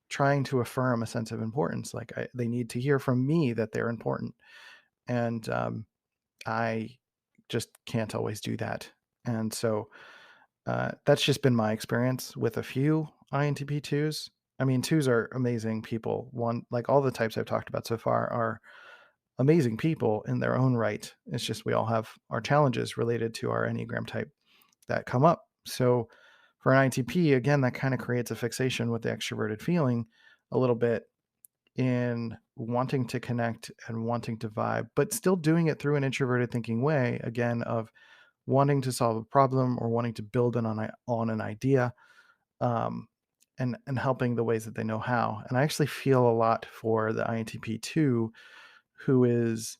trying to affirm a sense of importance. Like they need to hear from me that they're important, and I just can't always do that. And so that's just been my experience with a few INTP twos. I mean, twos are amazing people. One, like all the types I've talked about so far, are amazing people in their own right. It's just we all have our challenges related to our Enneagram type that come up. So for an INTP, again, that kind of creates a fixation with the extroverted feeling a little bit, in wanting to connect and wanting to vibe, but still doing it through an introverted thinking way, again, of wanting to solve a problem or wanting to build on an idea, um, and helping the ways that they know how. And I actually feel a lot for the INTP too, who is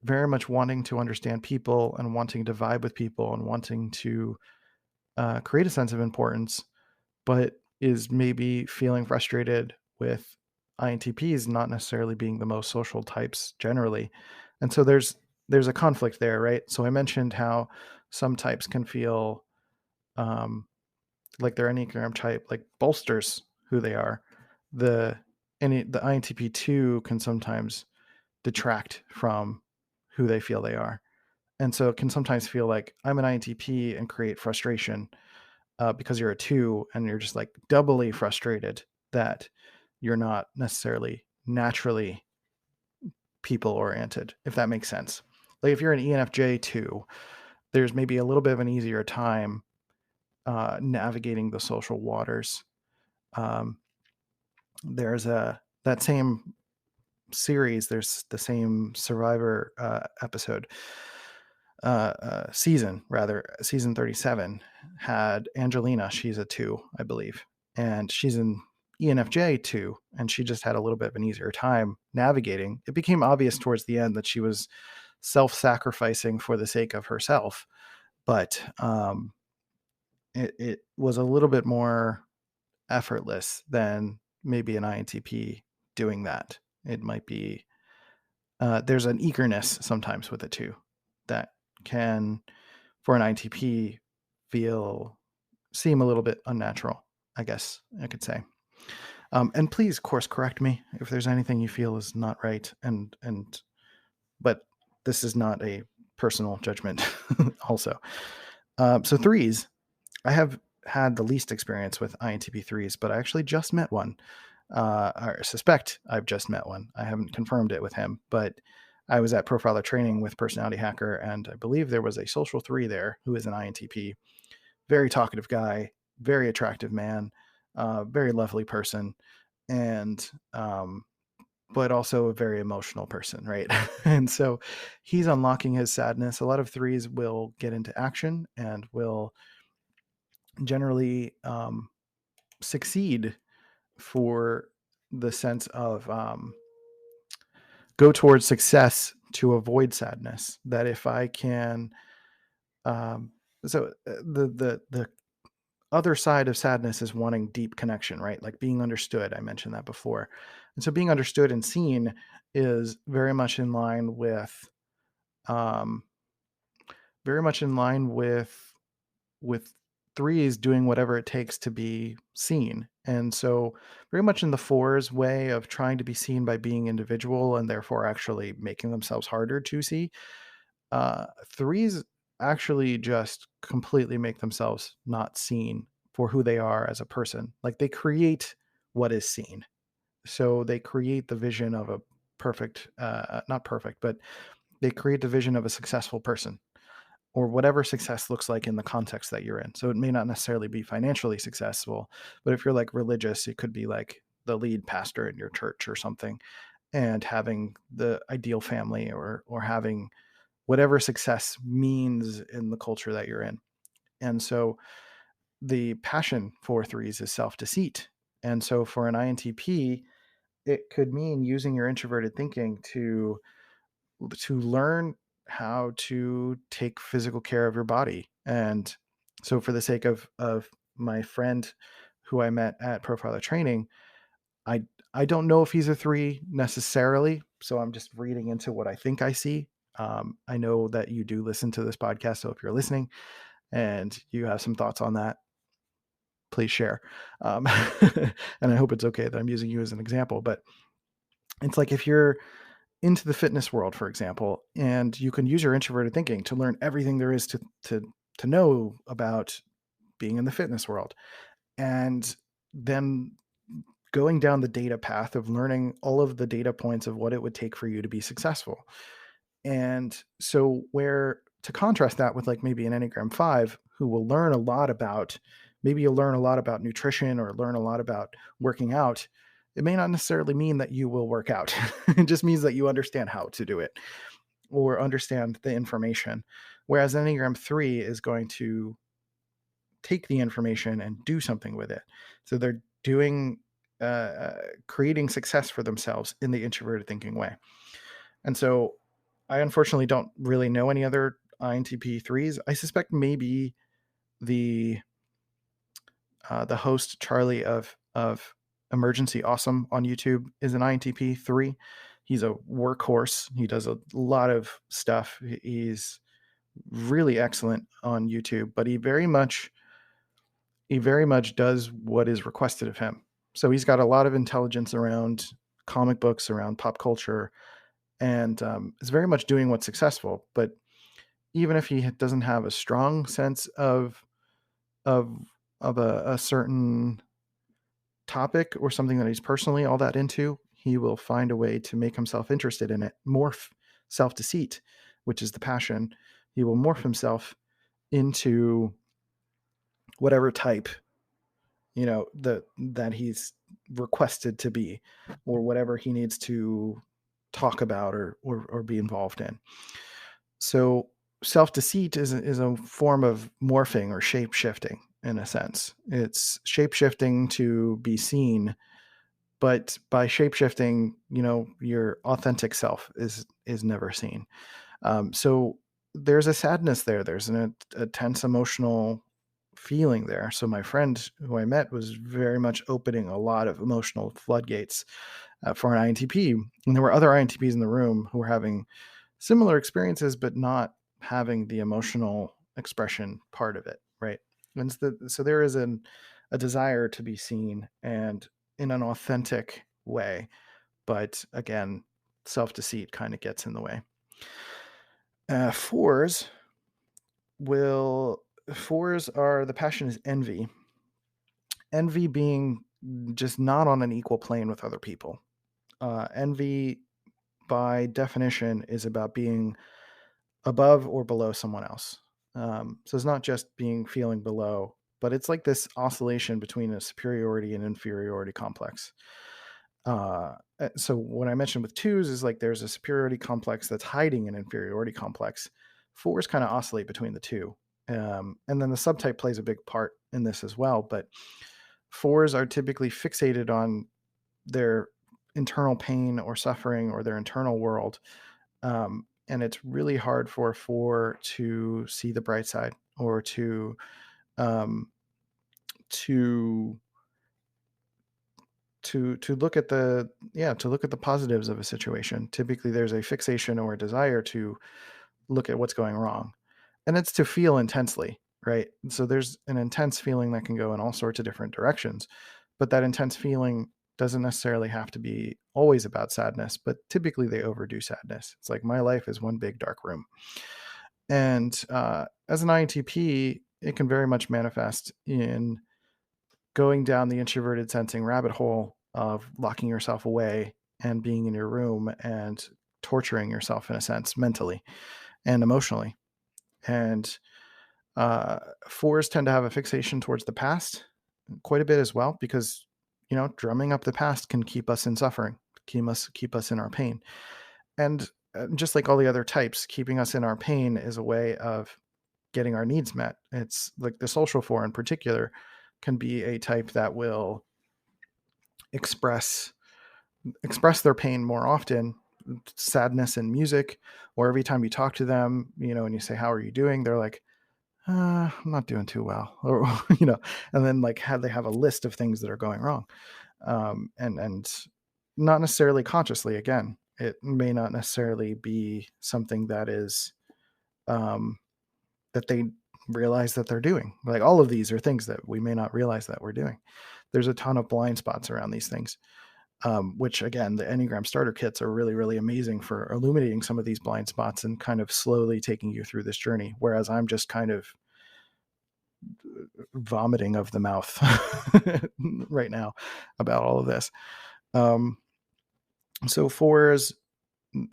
very much wanting to understand people and wanting to vibe with people and wanting to create a sense of importance, but is maybe feeling frustrated with INTPs not necessarily being the most social types generally. And so there's a conflict there, right? So I mentioned how some types can feel um, like their Enneagram type like bolsters who they are. The the INTP2 can sometimes detract from who they feel they are. And so it can sometimes feel like I'm an INTP and create frustration, because you're a two and you're just like doubly frustrated that you're not necessarily naturally people oriented, if that makes sense. Like if you're an ENFJ two, there's maybe a little bit of an easier time navigating the social waters. Um, there's that same series. There's the same Survivor episode. Season rather, season 37 had Angelina. She's a two, I believe, and she's an ENFJ two, and she just had a little bit of an easier time navigating. It became obvious towards the end that she was self-sacrificing for the sake of herself, but it was a little bit more effortless than maybe an INTP doing that. It might be there's an eagerness sometimes with it too that can, for an INTP, seem a little bit unnatural, I guess I could say. And please course correct me if there's anything you feel is not right, but this is not a personal judgment. Also, so threes, I have had the least experience with INTP threes, but I actually just met one. I suspect I've just met one. I haven't confirmed it with him, but I was at Profiler training with Personality Hacker, and I believe there was a social three there who is an INTP. Very talkative guy, very attractive man, very lovely person, and but also a very emotional person, right? And so he's unlocking his sadness. A lot of threes will get into action and will generally succeed for the sense of go towards success to avoid sadness. That if I can, um, the other side of sadness is wanting deep connection, right? Like being understood. I mentioned that before, and so being understood and seen is um, very much in line with threes doing whatever it takes to be seen. And so very much in the fours way of trying to be seen by being individual and therefore actually making themselves harder to see. Threes actually just completely make themselves not seen for who they are as a person. Like they create what is seen. So they create the vision of a perfect, not perfect, but they create the vision of a successful person or whatever success looks like in the context that you're in. So it may not necessarily be financially successful, but if you're like religious, it could be like the lead pastor in your church or something and having the ideal family or having whatever success means in the culture that you're in. And so the passion for threes is self-deceit. And so for an INTP, it could mean using your introverted thinking to learn how to take physical care of your body. And so for the sake of my friend who I met at Profiler Training, I I don't know if he's a three necessarily, so I'm just reading into what I think I see. I know that you do listen to this podcast, so if you're listening and you have some thoughts on that, please share. Um, and I hope it's okay that I'm using you as an example. But it's like if you're into the fitness world, for example, and you can use your introverted thinking to learn everything there is to know about being in the fitness world, and then going down the data path of learning all of the data points of what it would take for you to be successful. And so, where to contrast that with like maybe an Enneagram 5, who will learn a lot about, maybe you'll learn a lot about nutrition or learn a lot about working out. It may not necessarily mean that you will work out. It just means that you understand how to do it or understand the information. Whereas Enneagram 3 is going to take the information and do something with it. So they're doing, creating success for themselves in the introverted thinking way. And so I unfortunately don't really know any other INTP threes. I suspect maybe the the host Charlie of Emergency Awesome on YouTube is an INTP 3. He's a workhorse. He does a lot of stuff. He's really excellent on YouTube, but he very much does what is requested of him. So he's got a lot of intelligence around comic books, around pop culture, and is very much doing what's successful. But even if he doesn't have a strong sense of a certain topic or something that he's personally all that into, he will find a way to make himself interested in it. Morph self-deceit, which is the passion. He will morph himself into whatever type that he's requested to be, or whatever he needs to talk about or be involved in. So self-deceit is a form of morphing or shape shifting in a sense. It's shape shifting to be seen, but by shape shifting, your authentic self is never seen. So there's a sadness there. There's a tense emotional feeling there. So my friend who I met was very much opening a lot of emotional floodgates for an INTP. And there were other INTPs in the room who were having similar experiences, but not having the emotional expression part of it, right? And so there is a desire to be seen and in an authentic way. But again, self-deceit kind of gets in the way. Fours are, the passion is envy. Envy being just not on an equal plane with other people. Envy, by definition, is about being above or below someone else. So it's not just feeling below, but it's like this oscillation between a superiority and inferiority complex. So what I mentioned with twos is like there's a superiority complex that's hiding an inferiority complex. Fours kind of oscillate between the two. And then the subtype plays a big part in this as well. But fours are typically fixated on their internal pain or suffering or their internal world. And it's really hard for a 4 to see the bright side, or um, to look at the positives of a situation. Typically, there's a fixation or a desire to look at what's going wrong, and it's to feel intensely, right? So there's an intense feeling that can go in all sorts of different directions, but that intense feeling doesn't necessarily have to be always about sadness, but typically they overdo sadness. It's like, my life is one big dark room. And as an INTP, it can very much manifest in going down the introverted sensing rabbit hole of locking yourself away and being in your room and torturing yourself, in a sense, mentally and emotionally. And 4s tend to have a fixation towards the past quite a bit as well, because, drumming up the past can keep us in suffering, keep us in our pain. And just like all the other types, keeping us in our pain is a way of getting our needs met. It's like the social 4 in particular can be a type that will express their pain more often, sadness in music, or every time you talk to them, and you say, how are you doing? They're like, I'm not doing too well, or, and then like they have a list of things that are going wrong. And not necessarily consciously. Again, it may not necessarily be something that is, that they realize that they're doing. Like, all of these are things that we may not realize that we're doing. There's a ton of blind spots around these things, which, again, the Enneagram starter kits are really, really amazing for illuminating some of these blind spots and kind of slowly taking you through this journey. Whereas I'm just kind of vomiting of the mouth right now about all of this. So 4's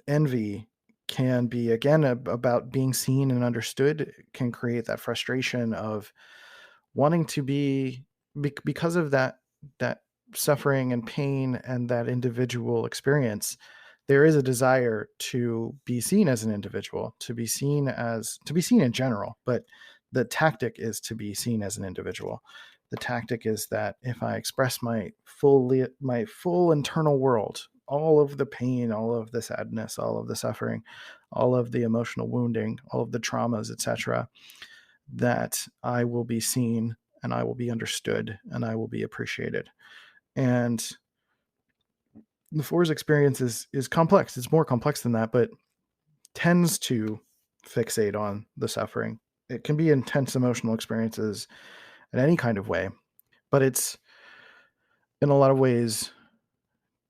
envy can be, again, about being seen and understood. It can create that frustration of wanting to be, because of that suffering and pain and that individual experience. There is a desire to be seen as an individual, to be seen in general, but the tactic is to be seen as an individual. The tactic is that if I express my full internal world, all of the pain, all of the sadness, all of the suffering, all of the emotional wounding, all of the traumas, etc., that I will be seen and I will be understood and I will be appreciated. And the 4's experience is complex. It's more complex than that, but tends to fixate on the suffering. It can be intense emotional experiences in any kind of way, but it's, in a lot of ways,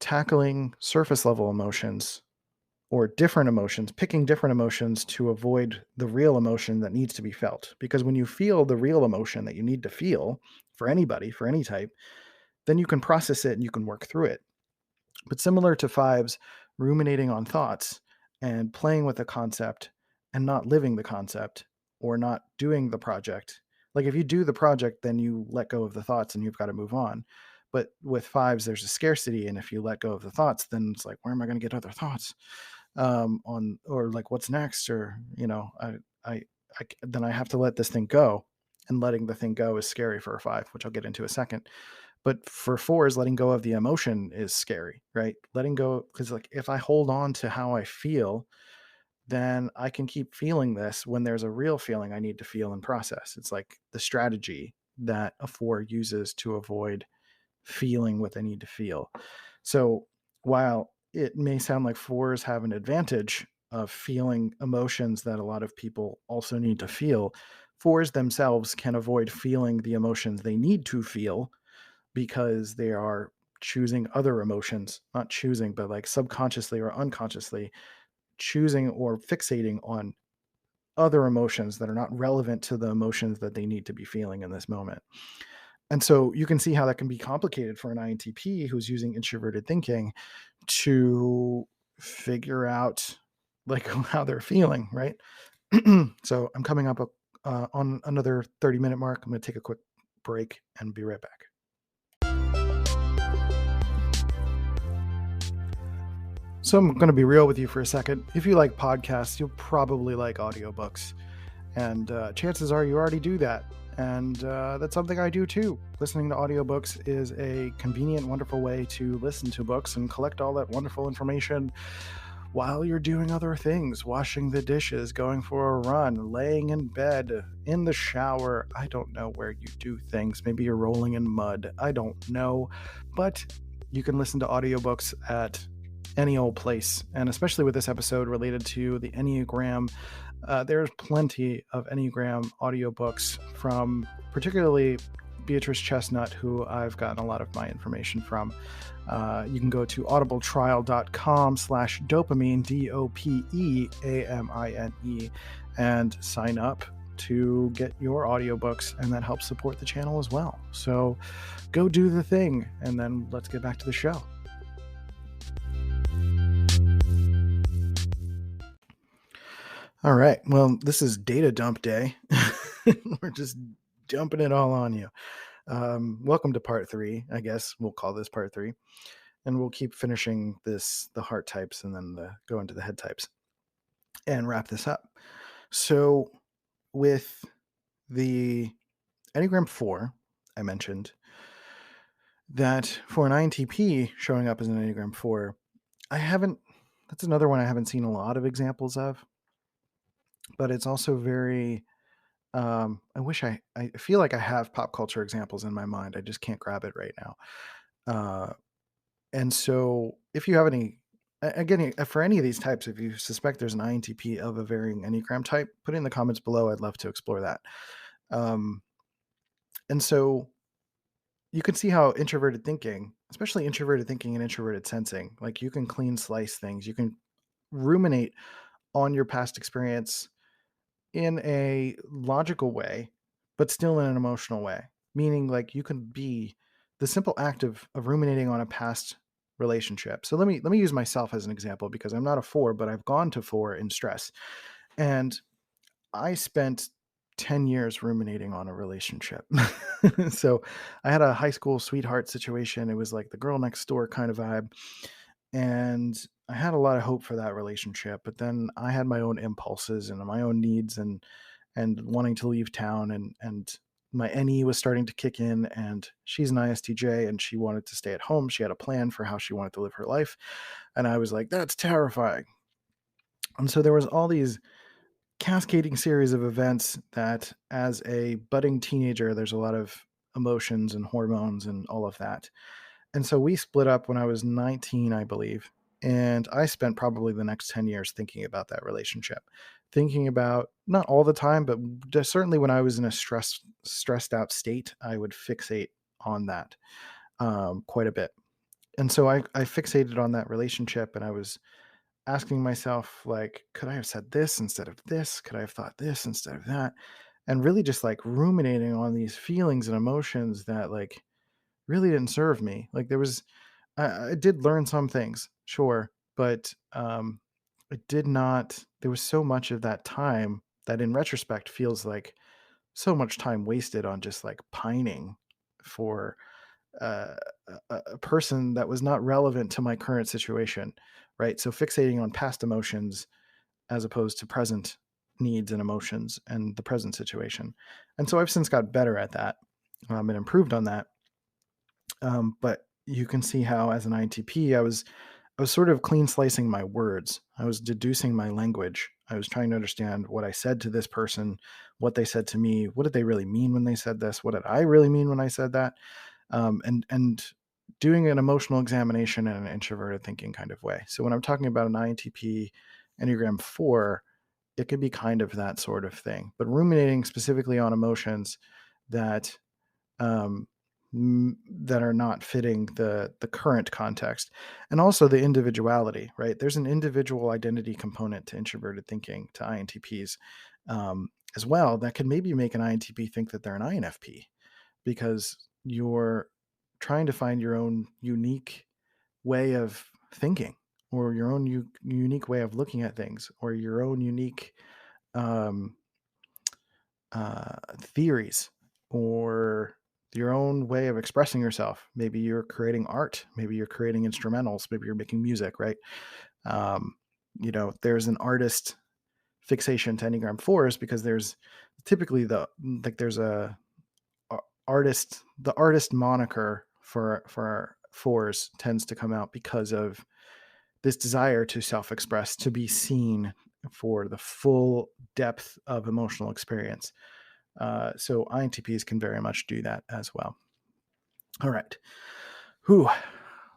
tackling surface level emotions or different emotions, picking different emotions to avoid the real emotion that needs to be felt. Because when you feel the real emotion that you need to feel, for anybody, for any type, then you can process it and you can work through it. But similar to 5s, ruminating on thoughts and playing with a concept and not living the concept, or not doing the project. Like, if you do the project, then you let go of the thoughts and you've got to move on. But with 5s, there's a scarcity. And if you let go of the thoughts, then it's like, where am I going to get other thoughts? Or like, what's next? Or, then I have to let this thing go. And letting the thing go is scary for a 5, which I'll get into a second. But for 4s, letting go of the emotion is scary, right? Letting go, because like, if I hold on to how I feel, then I can keep feeling this when there's a real feeling I need to feel and process. It's like the strategy that a 4 uses to avoid feeling what they need to feel. So while it may sound like 4s have an advantage of feeling emotions that a lot of people also need to feel, 4s themselves can avoid feeling the emotions they need to feel, because they are choosing other emotions, not choosing, but like subconsciously or unconsciously choosing or fixating on other emotions that are not relevant to the emotions that they need to be feeling in this moment. And so you can see how that can be complicated for an INTP who's using introverted thinking to figure out like how they're feeling, right? So I'm coming up on another 30-minute mark. I'm going to take a quick break and be right back. So I'm going to be real with you for a second. If you like podcasts, you'll probably like audiobooks. And chances are you already do that. And that's something I do too. Listening to audiobooks is a convenient, wonderful way to listen to books and collect all that wonderful information while you're doing other things, washing the dishes, going for a run, laying in bed, in the shower. I don't know where you do things. Maybe you're rolling in mud. I don't know. But you can listen to audiobooks at any old place. And especially with this episode related to the Enneagram, there's plenty of Enneagram audiobooks from particularly Beatrice Chestnut, who I've gotten a lot of my information from. You can go to audibletrial.com/dopamine, DOPEAMINE, and sign up to get your audiobooks, and that helps support the channel as well. So go do the thing, and then let's get back to the show. All right. Well, this is data dump day. We're just dumping it all on you. Welcome to part 3. I guess we'll call this part 3. And we'll keep finishing the heart types and then go into the head types and wrap this up. So with the Enneagram 4, I mentioned that for an INTP showing up as an Enneagram 4, that's another one I haven't seen a lot of examples of. But it's also very, I feel like I have pop culture examples in my mind. I just can't grab it right now. And so if you have any, again, for any of these types, if you suspect there's an INTP of a varying Enneagram type, put it in the comments below. I'd love to explore that. And so you can see how introverted thinking, especially introverted thinking and introverted sensing, like you can clean slice things. You can ruminate on your past experience in a logical way, but still in an emotional way. Meaning, like, you can be the simple act of ruminating on a past relationship. So let me use myself as an example, because I'm not a 4, but I've gone to 4 in stress. And I spent 10 years ruminating on a relationship. So I had a high school sweetheart situation. It was like the girl next door kind of vibe. And I had a lot of hope for that relationship, but then I had my own impulses and my own needs and wanting to leave town, and my NE was starting to kick in, and she's an ISTJ and she wanted to stay at home. She had a plan for how she wanted to live her life. And I was like, that's terrifying. And so there was all these cascading series of events that, as a budding teenager, there's a lot of emotions and hormones and all of that. And so we split up when I was 19, I believe. And I spent probably the next 10 years thinking about that relationship, thinking about, not all the time, but certainly when I was in a stressed out state, I would fixate on that quite a bit. And so I fixated on that relationship, and I was asking myself, like, could I have said this instead of this? Could I have thought this instead of that? And really just like ruminating on these feelings and emotions that, like, really didn't serve me. Like, I did learn some things, sure, but it did not. There was so much of that time that, in retrospect, feels like so much time wasted on just like pining for uh, a person that was not relevant to my current situation, right? So fixating on past emotions as opposed to present needs and emotions and the present situation. And so I've since got better at that and improved on that. But you can see how, as an INTP, I was sort of clean slicing my words. I was deducing my language. I was trying to understand what I said to this person, what they said to me. What did they really mean when they said this? What did I really mean when I said that? And doing an emotional examination in an introverted thinking kind of way. So when I'm talking about an INTP Enneagram 4, it could be kind of that sort of thing, but ruminating specifically on emotions that um, that are not fitting the current context, and also the individuality, right? There's an individual identity component to introverted thinking, to INTPs, as well, that can maybe make an INTP think that they're an INFP, because you're trying to find your own unique way of thinking, or your own unique way of looking at things, or your own unique um, theories, or your own way of expressing yourself. Maybe you're creating art, maybe you're creating instrumentals, maybe you're making music, right? Um, there's an artist fixation to Enneagram 4s, because there's typically there's a the artist moniker for fours tends to come out because of this desire to self-express, to be seen for the full depth of emotional experience. So INTPs can very much do that as well. All right. Whew.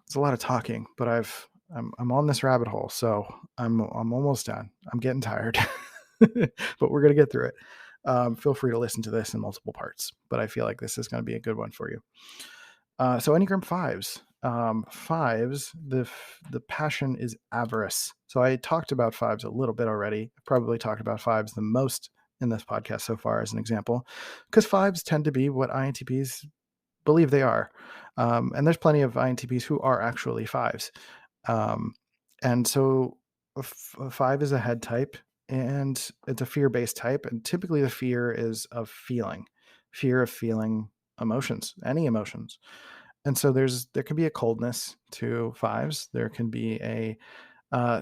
It's a lot of talking, but I'm on this rabbit hole, so I'm almost done. I'm getting tired, but we're gonna get through it. Feel free to listen to this in multiple parts, but I feel like this is going to be a good one for you. So Enneagram fives. Fives, the passion is avarice. So I talked about fives a little bit already. I probably talked about fives the most in this podcast so far as an example, because fives tend to be what INTPs believe they are. And there's plenty of INTPs who are actually fives. And so five is a head type, and it's a fear-based type. And typically the fear is of fear of feeling emotions, any emotions. And so there can be a coldness to fives. There can be a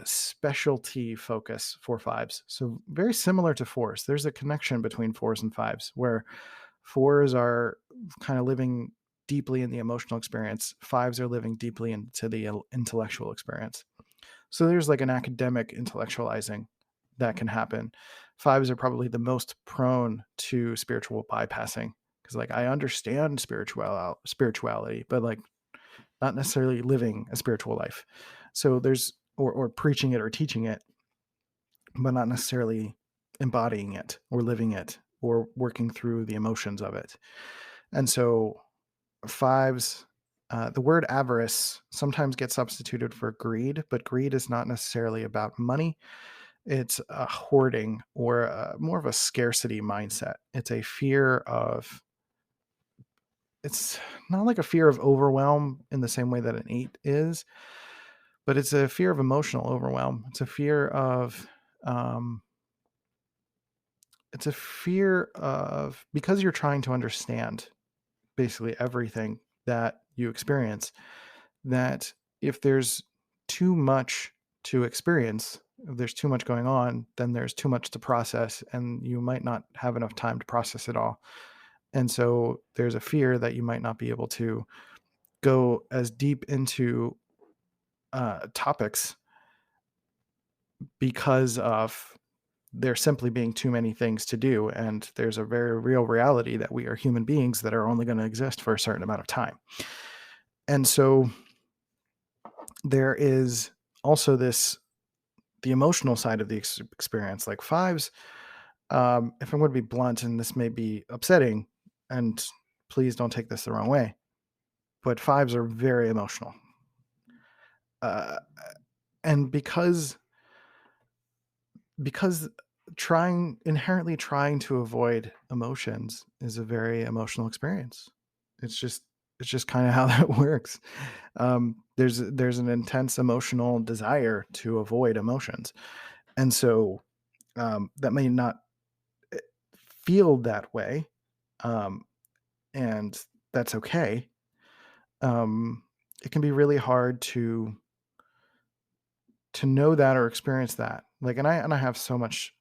specialty focus for fives. So very similar to fours. There's a connection between fours and fives, where fours are kind of living deeply in the emotional experience. Fives are living deeply into the intellectual experience. So there's like an academic intellectualizing that can happen. Fives are probably the most prone to spiritual bypassing, because like I understand spirituality, but like not necessarily living a spiritual life. So there's or preaching it or teaching it, but not necessarily embodying it or living it or working through the emotions of it. And so fives, the word avarice sometimes gets substituted for greed, but greed is not necessarily about money. It's a hoarding or more of a scarcity mindset. It's a fear of, it's not like a fear of overwhelm in the same way that an 8 is, but it's a fear of emotional overwhelm. It's a fear of, because you're trying to understand basically everything that you experience, that if there's too much to experience, if there's too much going on, then there's too much to process, and you might not have enough time to process it all. And so there's a fear that you might not be able to go as deep into topics because of there simply being too many things to do. And there's a very real reality that we are human beings that are only going to exist for a certain amount of time. And so there is also the emotional side of the experience. Like fives, if I'm going to be blunt, and this may be upsetting, and please don't take this the wrong way, but fives are very emotional. And because inherently trying to avoid emotions is a very emotional experience. It's just kind of how that works. There's an intense emotional desire to avoid emotions, and so that may not feel that way, and that's okay. It can be really hard to know that or experience that. Like, and I have so much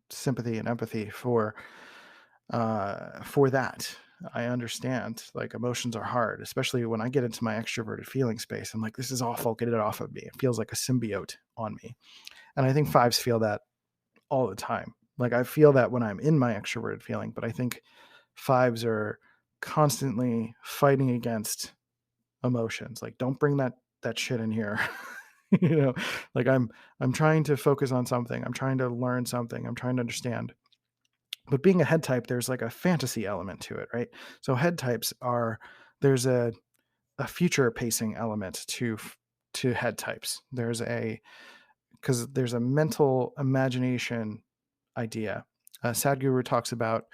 sympathy and empathy for that. I understand, like, emotions are hard, especially when I get into my extroverted feeling space. I'm like, this is awful, get it off of me. It feels like a symbiote on me. And I think fives feel that all the time. Like, I feel that when I'm in my extroverted feeling, but I think fives are constantly fighting against emotions. Like, don't bring that shit in here. you know, like I'm trying to focus on something. I'm trying to learn something. I'm trying to understand. But being a head type, there's like a fantasy element to it, right? So head types there's a future pacing element to head types. Because there's a mental imagination idea. Sadhguru talks about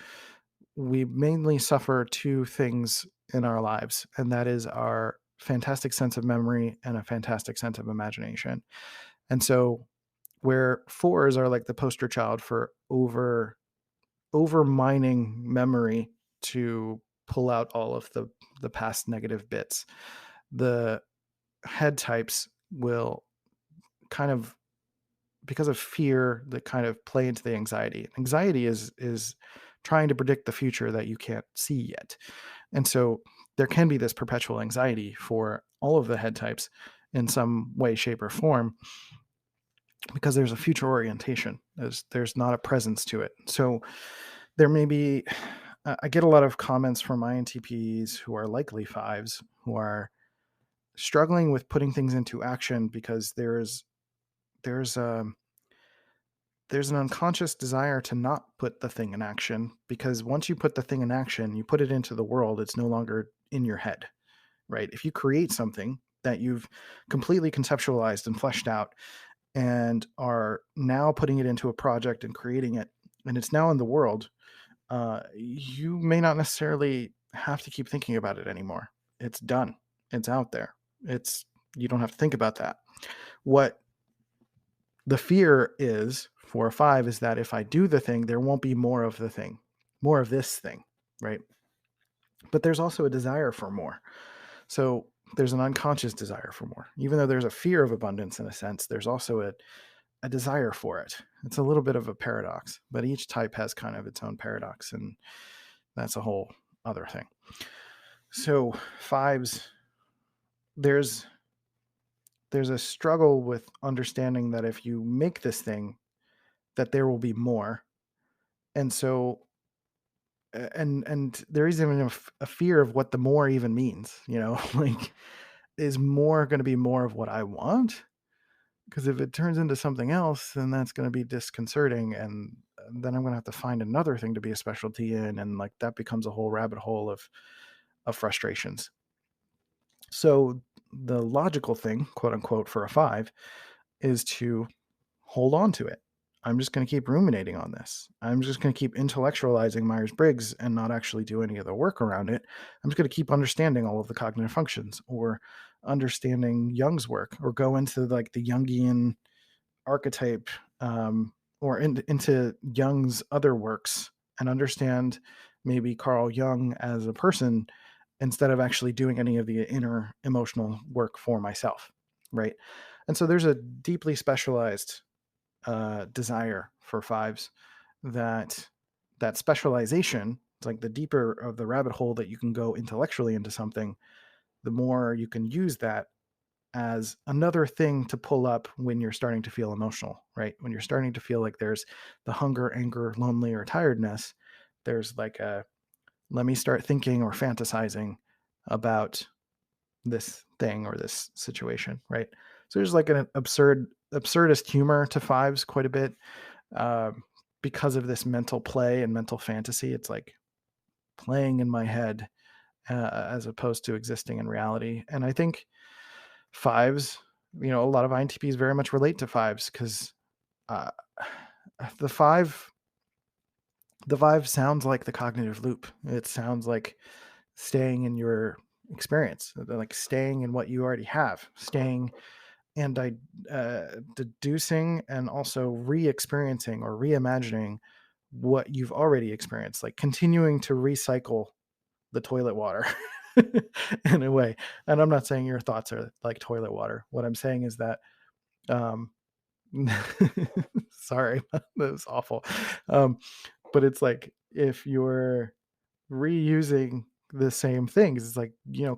we mainly suffer two things in our lives, and that is our fantastic sense of memory and a fantastic sense of imagination. And so where fours are like the poster child for over mining memory to pull out all of the past negative bits, the head types will kind of, because of fear, that kind of play into the anxiety. Anxiety is trying to predict the future that you can't see yet. And so there can be this perpetual anxiety for all of the head types in some way, shape, or form, because there's a future orientation. There's not a presence to it. So there may be, I get a lot of comments from INTPs who are likely fives, who are struggling with putting things into action because there's an unconscious desire to not put the thing in action, because once you put the thing in action, you put it into the world, it's no longer in your head, right? If you create something that you've completely conceptualized and fleshed out and are now putting it into a project and creating it, and it's now in the world, you may not necessarily have to keep thinking about it anymore. It's done. It's out there. You don't have to think about that. What the fear is for a five is that if I do the thing, there won't be more of the thing, more of this thing, right? But there's also a desire for more. So there's an unconscious desire for more. Even though there's a fear of abundance in a sense, there's also a desire for it. It's a little bit of a paradox, but each type has kind of its own paradox, and that's a whole other thing. So fives, there's a struggle with understanding that if you make this thing, that there will be more. And so and there is even a fear of what the more even means, like, is more going to be more of what I want? Because if it turns into something else, then that's going to be disconcerting, and then I'm going to have to find another thing to be a specialty in, and like that becomes a whole rabbit hole of frustrations. So the logical thing, quote unquote, for a five is to hold on to it. I'm just going to keep ruminating on this. I'm just going to keep intellectualizing Myers-Briggs and not actually do any of the work around it. I'm just going to keep understanding all of the cognitive functions, or understanding Jung's work, or go into like the Jungian archetype, or into Jung's other works, and understand maybe Carl Jung as a person instead of actually doing any of the inner emotional work for myself, right? And so there's a deeply specialized desire for fives, that specialization, it's like the deeper of the rabbit hole that you can go intellectually into something, the more you can use that as another thing to pull up when you're starting to feel emotional, right? When you're starting to feel like there's the hunger, anger, lonely, or tiredness, there's like let me start thinking or fantasizing about this thing or this situation, right? So there's like an absurdist humor to fives quite a bit, uh, because of this mental play and mental fantasy. It's like playing in my head, as opposed to existing in reality. And I think fives, a lot of INTPs very much relate to fives, because uh, the five sounds like the cognitive loop. It sounds like staying in your experience, like staying in what you already have, staying and deducing and also re-experiencing or reimagining what you've already experienced, like continuing to recycle the toilet water in a way. And I'm not saying your thoughts are like toilet water. What I'm saying is that, um, sorry, that was awful. But it's like, if you're reusing the same things, it's like,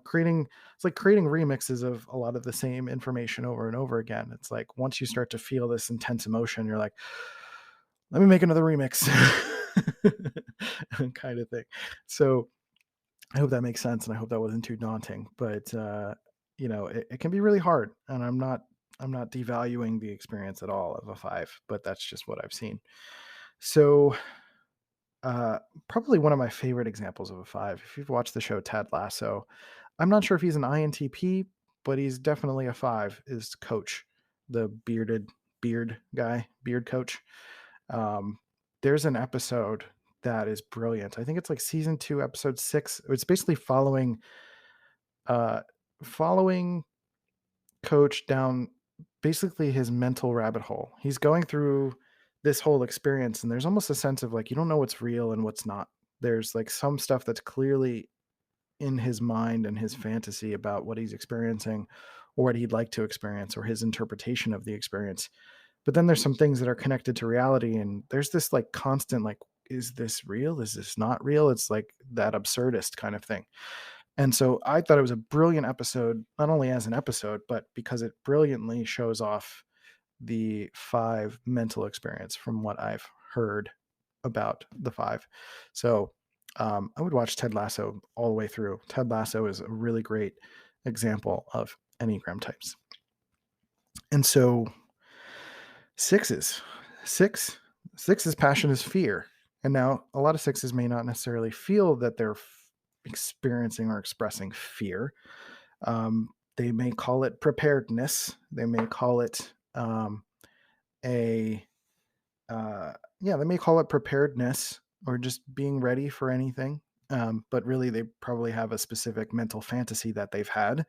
creating remixes of a lot of the same information over and over again. It's like, once you start to feel this intense emotion, you're like, let me make another remix kind of thing. So I hope that makes sense, and I hope that wasn't too daunting, but it can be really hard, and I'm not devaluing the experience at all of a five, but that's just what I've seen. So probably one of my favorite examples of a five, if you've watched the show Ted Lasso, I'm not sure if he's an INTP, but he's definitely a five, is Coach, the beard guy, beard coach. Um, there's an episode that is brilliant. I think it's like season 2, episode 6. It's basically uh, following Coach down basically his mental rabbit hole. He's going through this whole experience, and there's almost a sense of like, you don't know what's real and what's not. There's like some stuff that's clearly in his mind and his fantasy about what he's experiencing, or what he'd like to experience, or his interpretation of the experience. But then there's some things that are connected to reality, and there's this like constant like is this real? Is this not real? It's like that absurdist kind of thing. And so I thought it was a brilliant episode, not only as an episode, but because it brilliantly shows off the 5 mental experience from what I've heard about the 5. So I would watch Ted Lasso all the way through. Ted Lasso is a really great example of Enneagram types. And so sixes, six's passion is fear. And now a lot of sixes may not necessarily feel that they're experiencing or expressing fear. They may call it preparedness. They may call it a yeah, they may call it preparedness or just being ready for anything. But really, they probably have a specific mental fantasy that they've had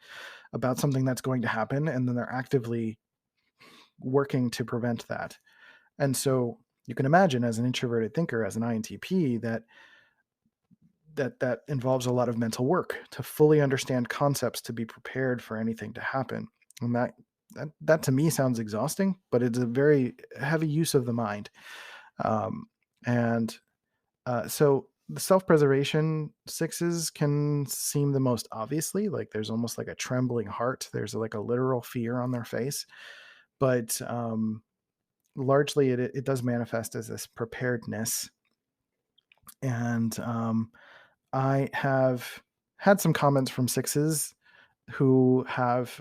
about something that's going to happen, and then they're actively working to prevent that. And so you can imagine, as an introverted thinker, as an INTP, that involves a lot of mental work to fully understand concepts, to be prepared for anything to happen. And that to me sounds exhausting, but it's a very heavy use of the mind. And so the self-preservation sixes can seem the most obviously, like there's almost like a trembling heart. There's like a literal fear on their face, but largely it does manifest as this preparedness. And I have had some comments from sixes who have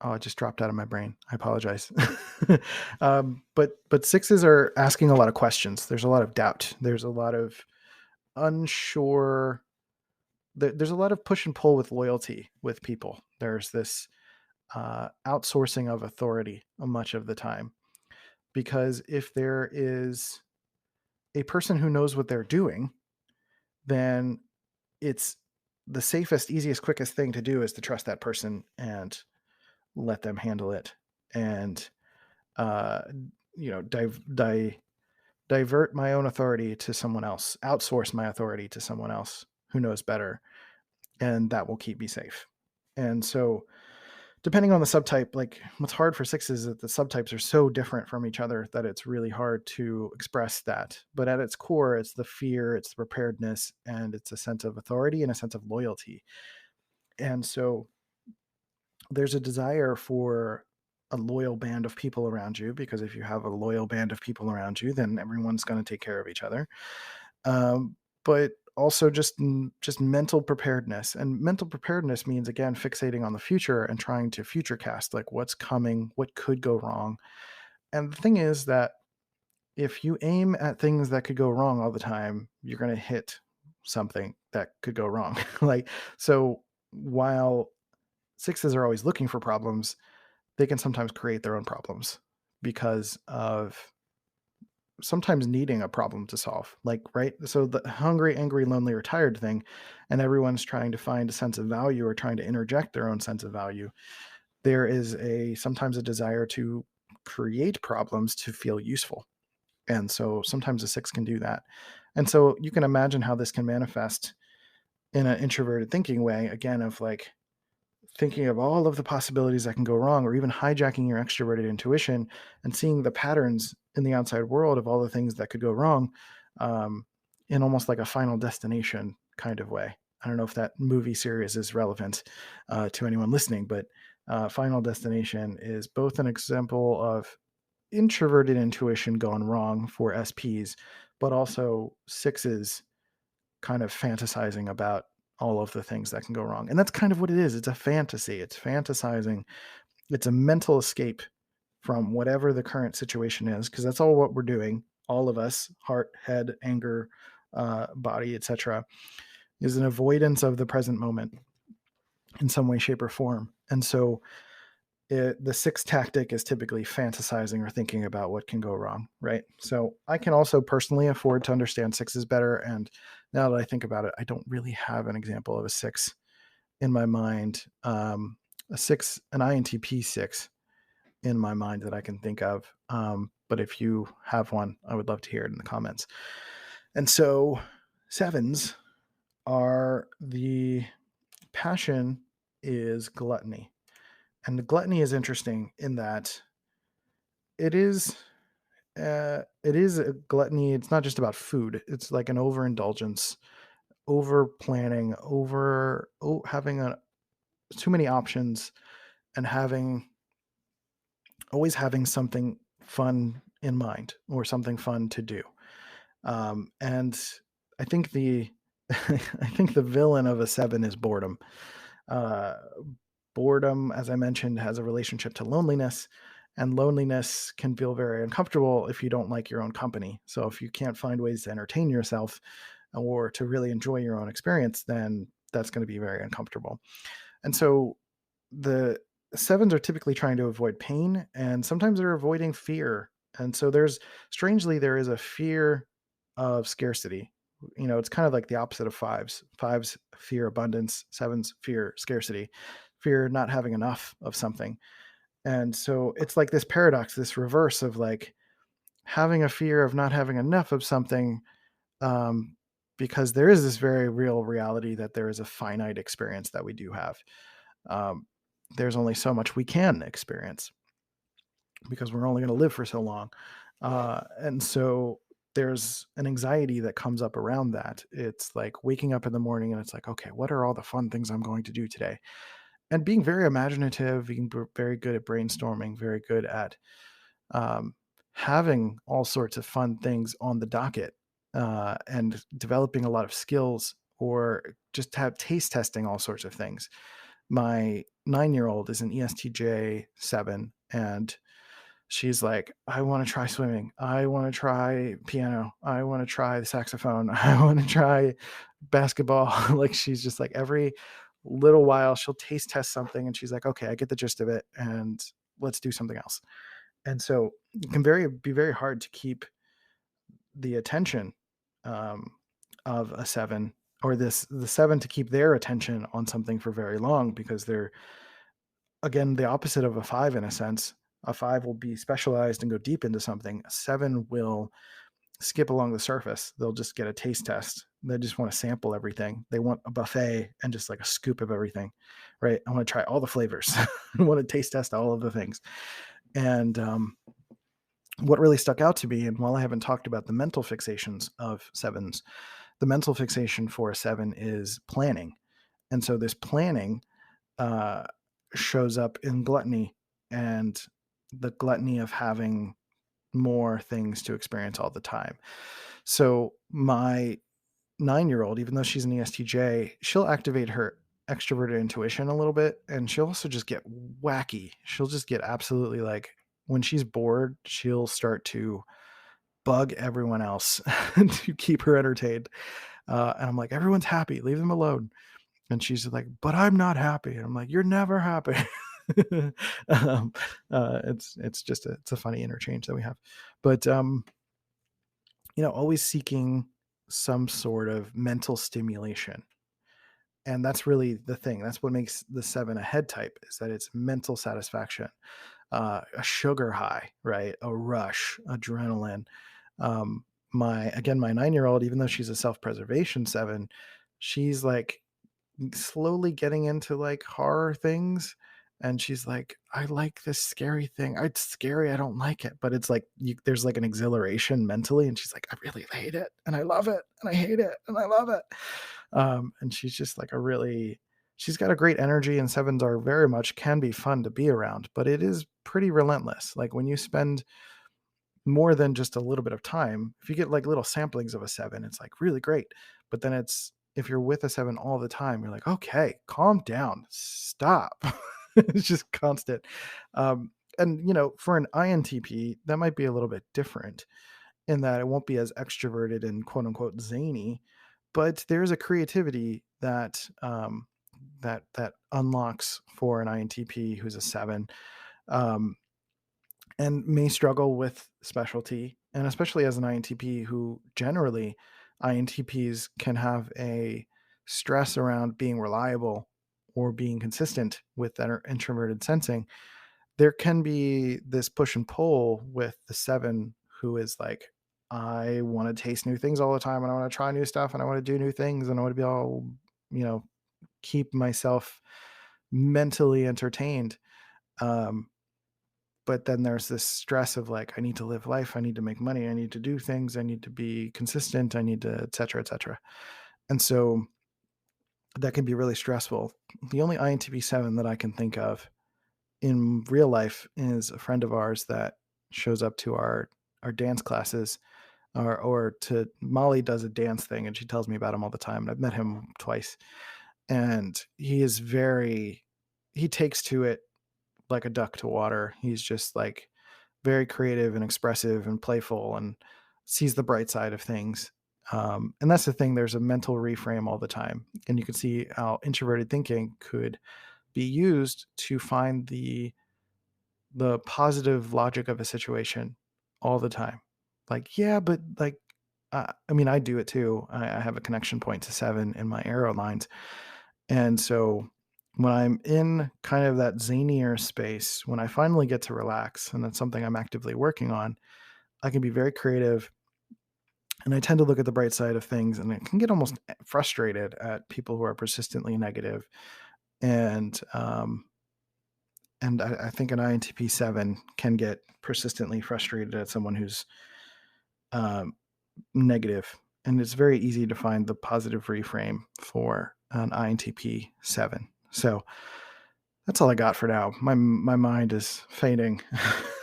oh, it just dropped out of my brain. I apologize. But sixes are asking a lot of questions. There's a lot of doubt. There's a lot of unsure. There's a lot of push and pull with loyalty with people. There's this outsourcing of authority much of the time, because if there is a person who knows what they're doing, then it's the safest, easiest, quickest thing to do is to trust that person and let them handle it. And uh, divert my own authority to someone else, outsource my authority to someone else who knows better, and that will keep me safe. And so, depending on the subtype, like what's hard for sixes is that the subtypes are so different from each other that it's really hard to express that. But at its core, it's the fear, it's the preparedness, and it's a sense of authority and a sense of loyalty. And so, there's a desire for a loyal band of people around you, because if you have a loyal band of people around you, then everyone's going to take care of each other. But also just mental preparedness, and mental preparedness means, again, fixating on the future and trying to future cast, like what's coming, what could go wrong. And the thing is that if you aim at things that could go wrong all the time, you're going to hit something that could go wrong. Like, so while sixes are always looking for problems, they can sometimes create their own problems because of sometimes needing a problem to solve. Like, right? So the hungry, angry, lonely, or tired thing, and everyone's trying to find a sense of value or trying to interject their own sense of value. There is sometimes a desire to create problems to feel useful. And so sometimes a six can do that. And so you can imagine how this can manifest in an introverted thinking way, again, of like thinking of all of the possibilities that can go wrong, or even hijacking your extroverted intuition and seeing the patterns in the outside world of all the things that could go wrong, in almost like a Final Destination kind of way. I don't know if that movie series is relevant to anyone listening, but Final Destination is both an example of introverted intuition gone wrong for SPs, but also sixes kind of fantasizing about all of the things that can go wrong. And that's kind of what it is. It's a fantasy. It's fantasizing. It's a mental escape from whatever the current situation is, because that's all what we're doing. All of us, heart, head, anger, body, etc., is an avoidance of the present moment in some way, shape, or form. And so the sixth tactic is typically fantasizing or thinking about what can go wrong, right? So I can also personally afford to understand sixes better. And now that I think about it, I don't really have an example of a six in my mind, a six, an INTP six in my mind that I can think of. But if you have one, I would love to hear it in the comments. And so sevens are the passion is gluttony. And the gluttony is interesting in that it is it is a gluttony. It's not just about food. It's like an overindulgence, over planning, having too many options, and always having something fun in mind or something fun to do. And I think the I think the villain of a seven is boredom. Uh, Boredom, as I mentioned, has a relationship to loneliness, and loneliness can feel very uncomfortable if you don't like your own company. So if you can't find ways to entertain yourself or to really enjoy your own experience, then that's going to be very uncomfortable. And so the sevens are typically trying to avoid pain, and sometimes they're avoiding fear. And so there is a fear of scarcity. It's kind of like the opposite of fives. Fives fear abundance, sevens fear scarcity, fear not having enough of something. And so it's like this paradox, this reverse of like having a fear of not having enough of something, um, because there is this very real reality that there is a finite experience that we do have. um, there's only so much we can experience because we're only going to live for so long. And so there's an anxiety that comes up around that. It's like waking up in the morning and it's like, okay, what are all the fun things I'm going to do today? And being very imaginative, being very good at brainstorming, very good at um, having all sorts of fun things on the docket, and developing a lot of skills, or just have taste testing all sorts of things. My 9-year-old is an ESTJ 7, and she's like, I want to try swimming. I want to try piano. I want to try the saxophone. I want to try basketball. Like, she's just like, every little while she'll taste test something and she's like, okay, I get the gist of it, and let's do something else. And so it can be very hard to keep the attention, um, of a seven, or the seven to keep their attention on something for very long, because they're, again, the opposite of a five in a sense. A five will be specialized and go deep into something. A seven will skip along the surface. They'll just get a taste test. They just want to sample everything. They want a buffet and just like a scoop of everything, right? I want to try all the flavors. I want to taste test all of the things. And what really stuck out to me, and while I haven't talked about the mental fixations of sevens, the mental fixation for a seven is planning. And so this planning uh, shows up in gluttony, and the gluttony of having more things to experience all the time. So my 9-year-old, even though she's an ESTJ, she'll activate her extroverted intuition a little bit, and she'll also just get wacky. She'll just get absolutely like, when she's bored, she'll start to bug everyone else to keep her entertained. And I'm like, everyone's happy, leave them alone. And she's like, but I'm not happy. And I'm like, you're never happy. um, it's just it's a funny interchange that we have. But always seeking some sort of mental stimulation. And that's really the thing. That's what makes the seven a head type, is that it's mental satisfaction, a sugar high, right? A rush, adrenaline. My 9-year-old, even though she's a self-preservation seven, she's like slowly getting into like horror things. And she's like, I like this scary thing. It's scary. I don't like it. But it's like, there's like an exhilaration mentally. And she's like, I really hate it. And I love it. And I hate it. And I love it. And she's just like she's got a great energy, and sevens are very much, can be fun to be around, but it is pretty relentless. Like, when you spend more than just a little bit of time, if you get like little samplings of a seven, it's like really great. But then if you're with a seven all the time, you're like, okay, calm down, stop. It's just constant. And for an INTP, that might be a little bit different, in that it won't be as extroverted and quote unquote zany, but there's a creativity that unlocks for an INTP who's a seven, um, and may struggle with specialty, and especially as an INTP, who generally, INTPs can have a stress around being reliable or being consistent with that introverted sensing. There can be this push and pull with the seven, who is like, I want to taste new things all the time, and I want to try new stuff, and I want to do new things, and I want to be all, you know, keep myself mentally entertained. Um, but then there's this stress of like, I need to live life, I need to make money, I need to do things, I need to be consistent, I need to, et cetera, et cetera. And so that can be really stressful. The only INTP 7 that I can think of in real life is a friend of ours that shows up to our dance classes, or to Molly does a dance thing and she tells me about him all the time. And I've met him twice, and he takes to it like a duck to water. He's just like very creative and expressive and playful and sees the bright side of things. And that's the thing. There's a mental reframe all the time. And you can see how introverted thinking could be used to find the positive logic of a situation all the time. Like, yeah, but like, I mean, I do it too. I have a connection point to 7 in my arrow lines. And so when I'm in kind of that zanier space, when I finally get to relax, and that's something I'm actively working on, I can be very creative. And I tend to look at the bright side of things, and I can get almost frustrated at people who are persistently negative. And I think an INTP 7 can get persistently frustrated at someone who's um, negative. And it's very easy to find the positive reframe for an INTP 7. So that's all I got for now. My mind is fading.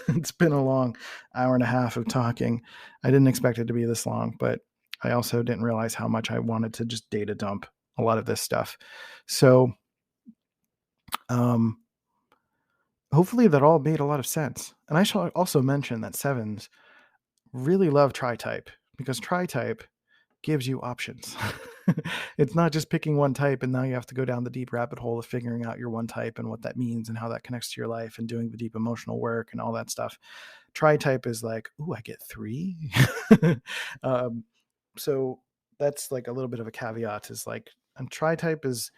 It's been a long hour and a half of talking. I didn't expect it to be this long, but I also didn't realize how much I wanted to just data dump a lot of this stuff. So um, hopefully that all made a lot of sense. And I shall also mention that 7s really love tri-type, because tri-type gives you options. It's not just picking one type and now you have to go down the deep rabbit hole of figuring out your one type and what that means and how that connects to your life and doing the deep emotional work and all that stuff. Tri-type is like, ooh, I get 3. um, so that's like a little bit of a caveat, is like, and tri-type is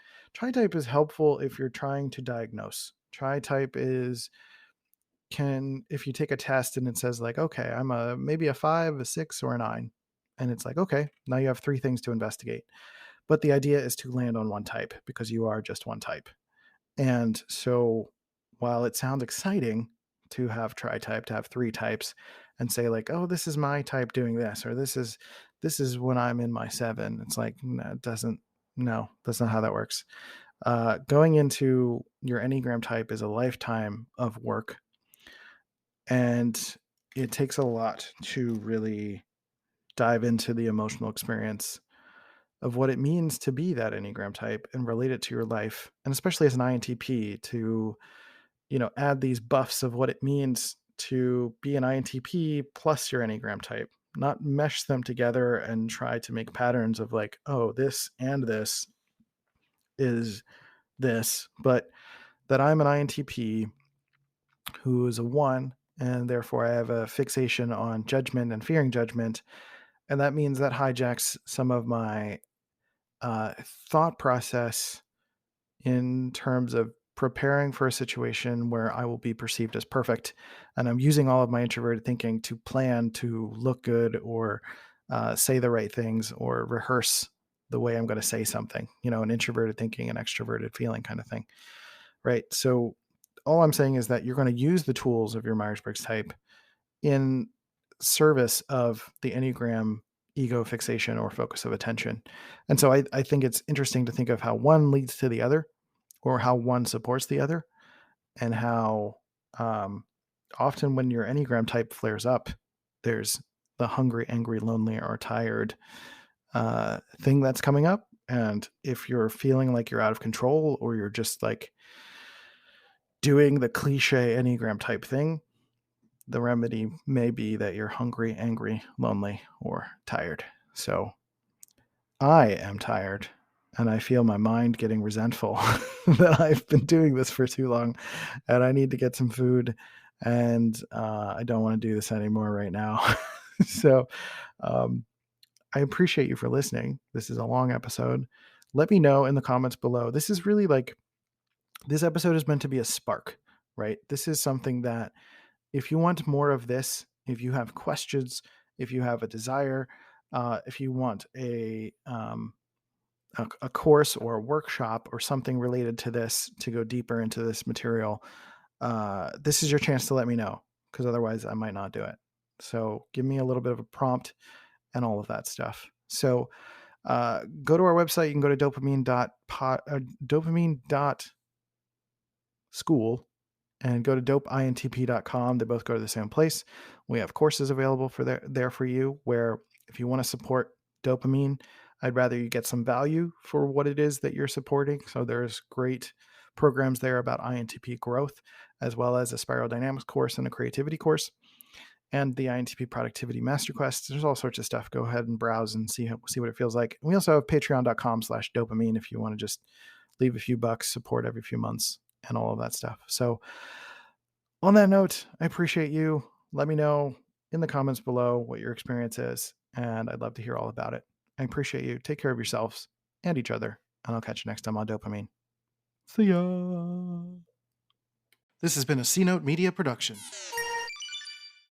helpful if you're trying to diagnose. Tri-type is, can, if you take a test and it says like, okay, I'm maybe a 5, a 6, or a 9, and it's like, okay, now you have 3 things to investigate. But the idea is to land on one type, because you are just one type. And so while it sounds exciting to have tri-type, to have 3 types, and say like, oh, this is my type doing this, or this is when I'm in my 7, it's like, no, that's not how that works. Going into your Enneagram type is a lifetime of work, and it takes a lot to really dive into the emotional experience of what it means to be that Enneagram type and relate it to your life. And especially as an INTP, to, add these buffs of what it means to be an INTP plus your Enneagram type, not mesh them together and try to make patterns of like, oh, this and this is this, but that I'm an INTP who is a 1, and therefore I have a fixation on judgment and fearing judgment. And that means that hijacks some of my thought process in terms of preparing for a situation where I will be perceived as perfect. And I'm using all of my introverted thinking to plan to look good, or say the right things, or rehearse the way I'm going to say something, an introverted thinking and extroverted feeling kind of thing. Right. So all I'm saying is that you're going to use the tools of your Myers-Briggs type in service of the Enneagram ego fixation or focus of attention. And so I think it's interesting to think of how one leads to the other, or how one supports the other, and how um, often when your Enneagram type flares up, there's the hungry, angry, lonely, or tired thing that's coming up. And if you're feeling like you're out of control, or you're just like doing the cliche Enneagram type thing, the remedy may be that you're hungry, angry, lonely, or tired. So I am tired, and I feel my mind getting resentful that I've been doing this for too long, and I need to get some food, and I don't want to do this anymore right now. So um, I appreciate you for listening. This is a long episode. Let me know in the comments below. This is really like, this episode is meant to be a spark, right? This is something that, if you want more of this, if you have questions, if you have a desire, if you want a course or a workshop or something related to this to go deeper into this material, this is your chance to let me know, because otherwise I might not do it. So give me a little bit of a prompt and all of that stuff. So go to our website. You can go to dopamine.school and go to dopeintp.com. They both go to the same place. We have courses available for there for you, where if you want to support dopamine, I'd rather you get some value for what it is that you're supporting. So there's great programs there about INTP growth, as well as a spiral dynamics course and a creativity course, and the INTP productivity masterclass. There's all sorts of stuff. Go ahead and browse and see what it feels like. We also have patreon.com/dopamine if you want to just leave a few bucks, support every few months, and all of that stuff. So on that note, I appreciate you. Let me know in the comments below what your experience is, and I'd love to hear all about it. I appreciate you. Take care of yourselves and each other, and I'll catch you next time on Dopamine. See ya. This has been a C Note Media production.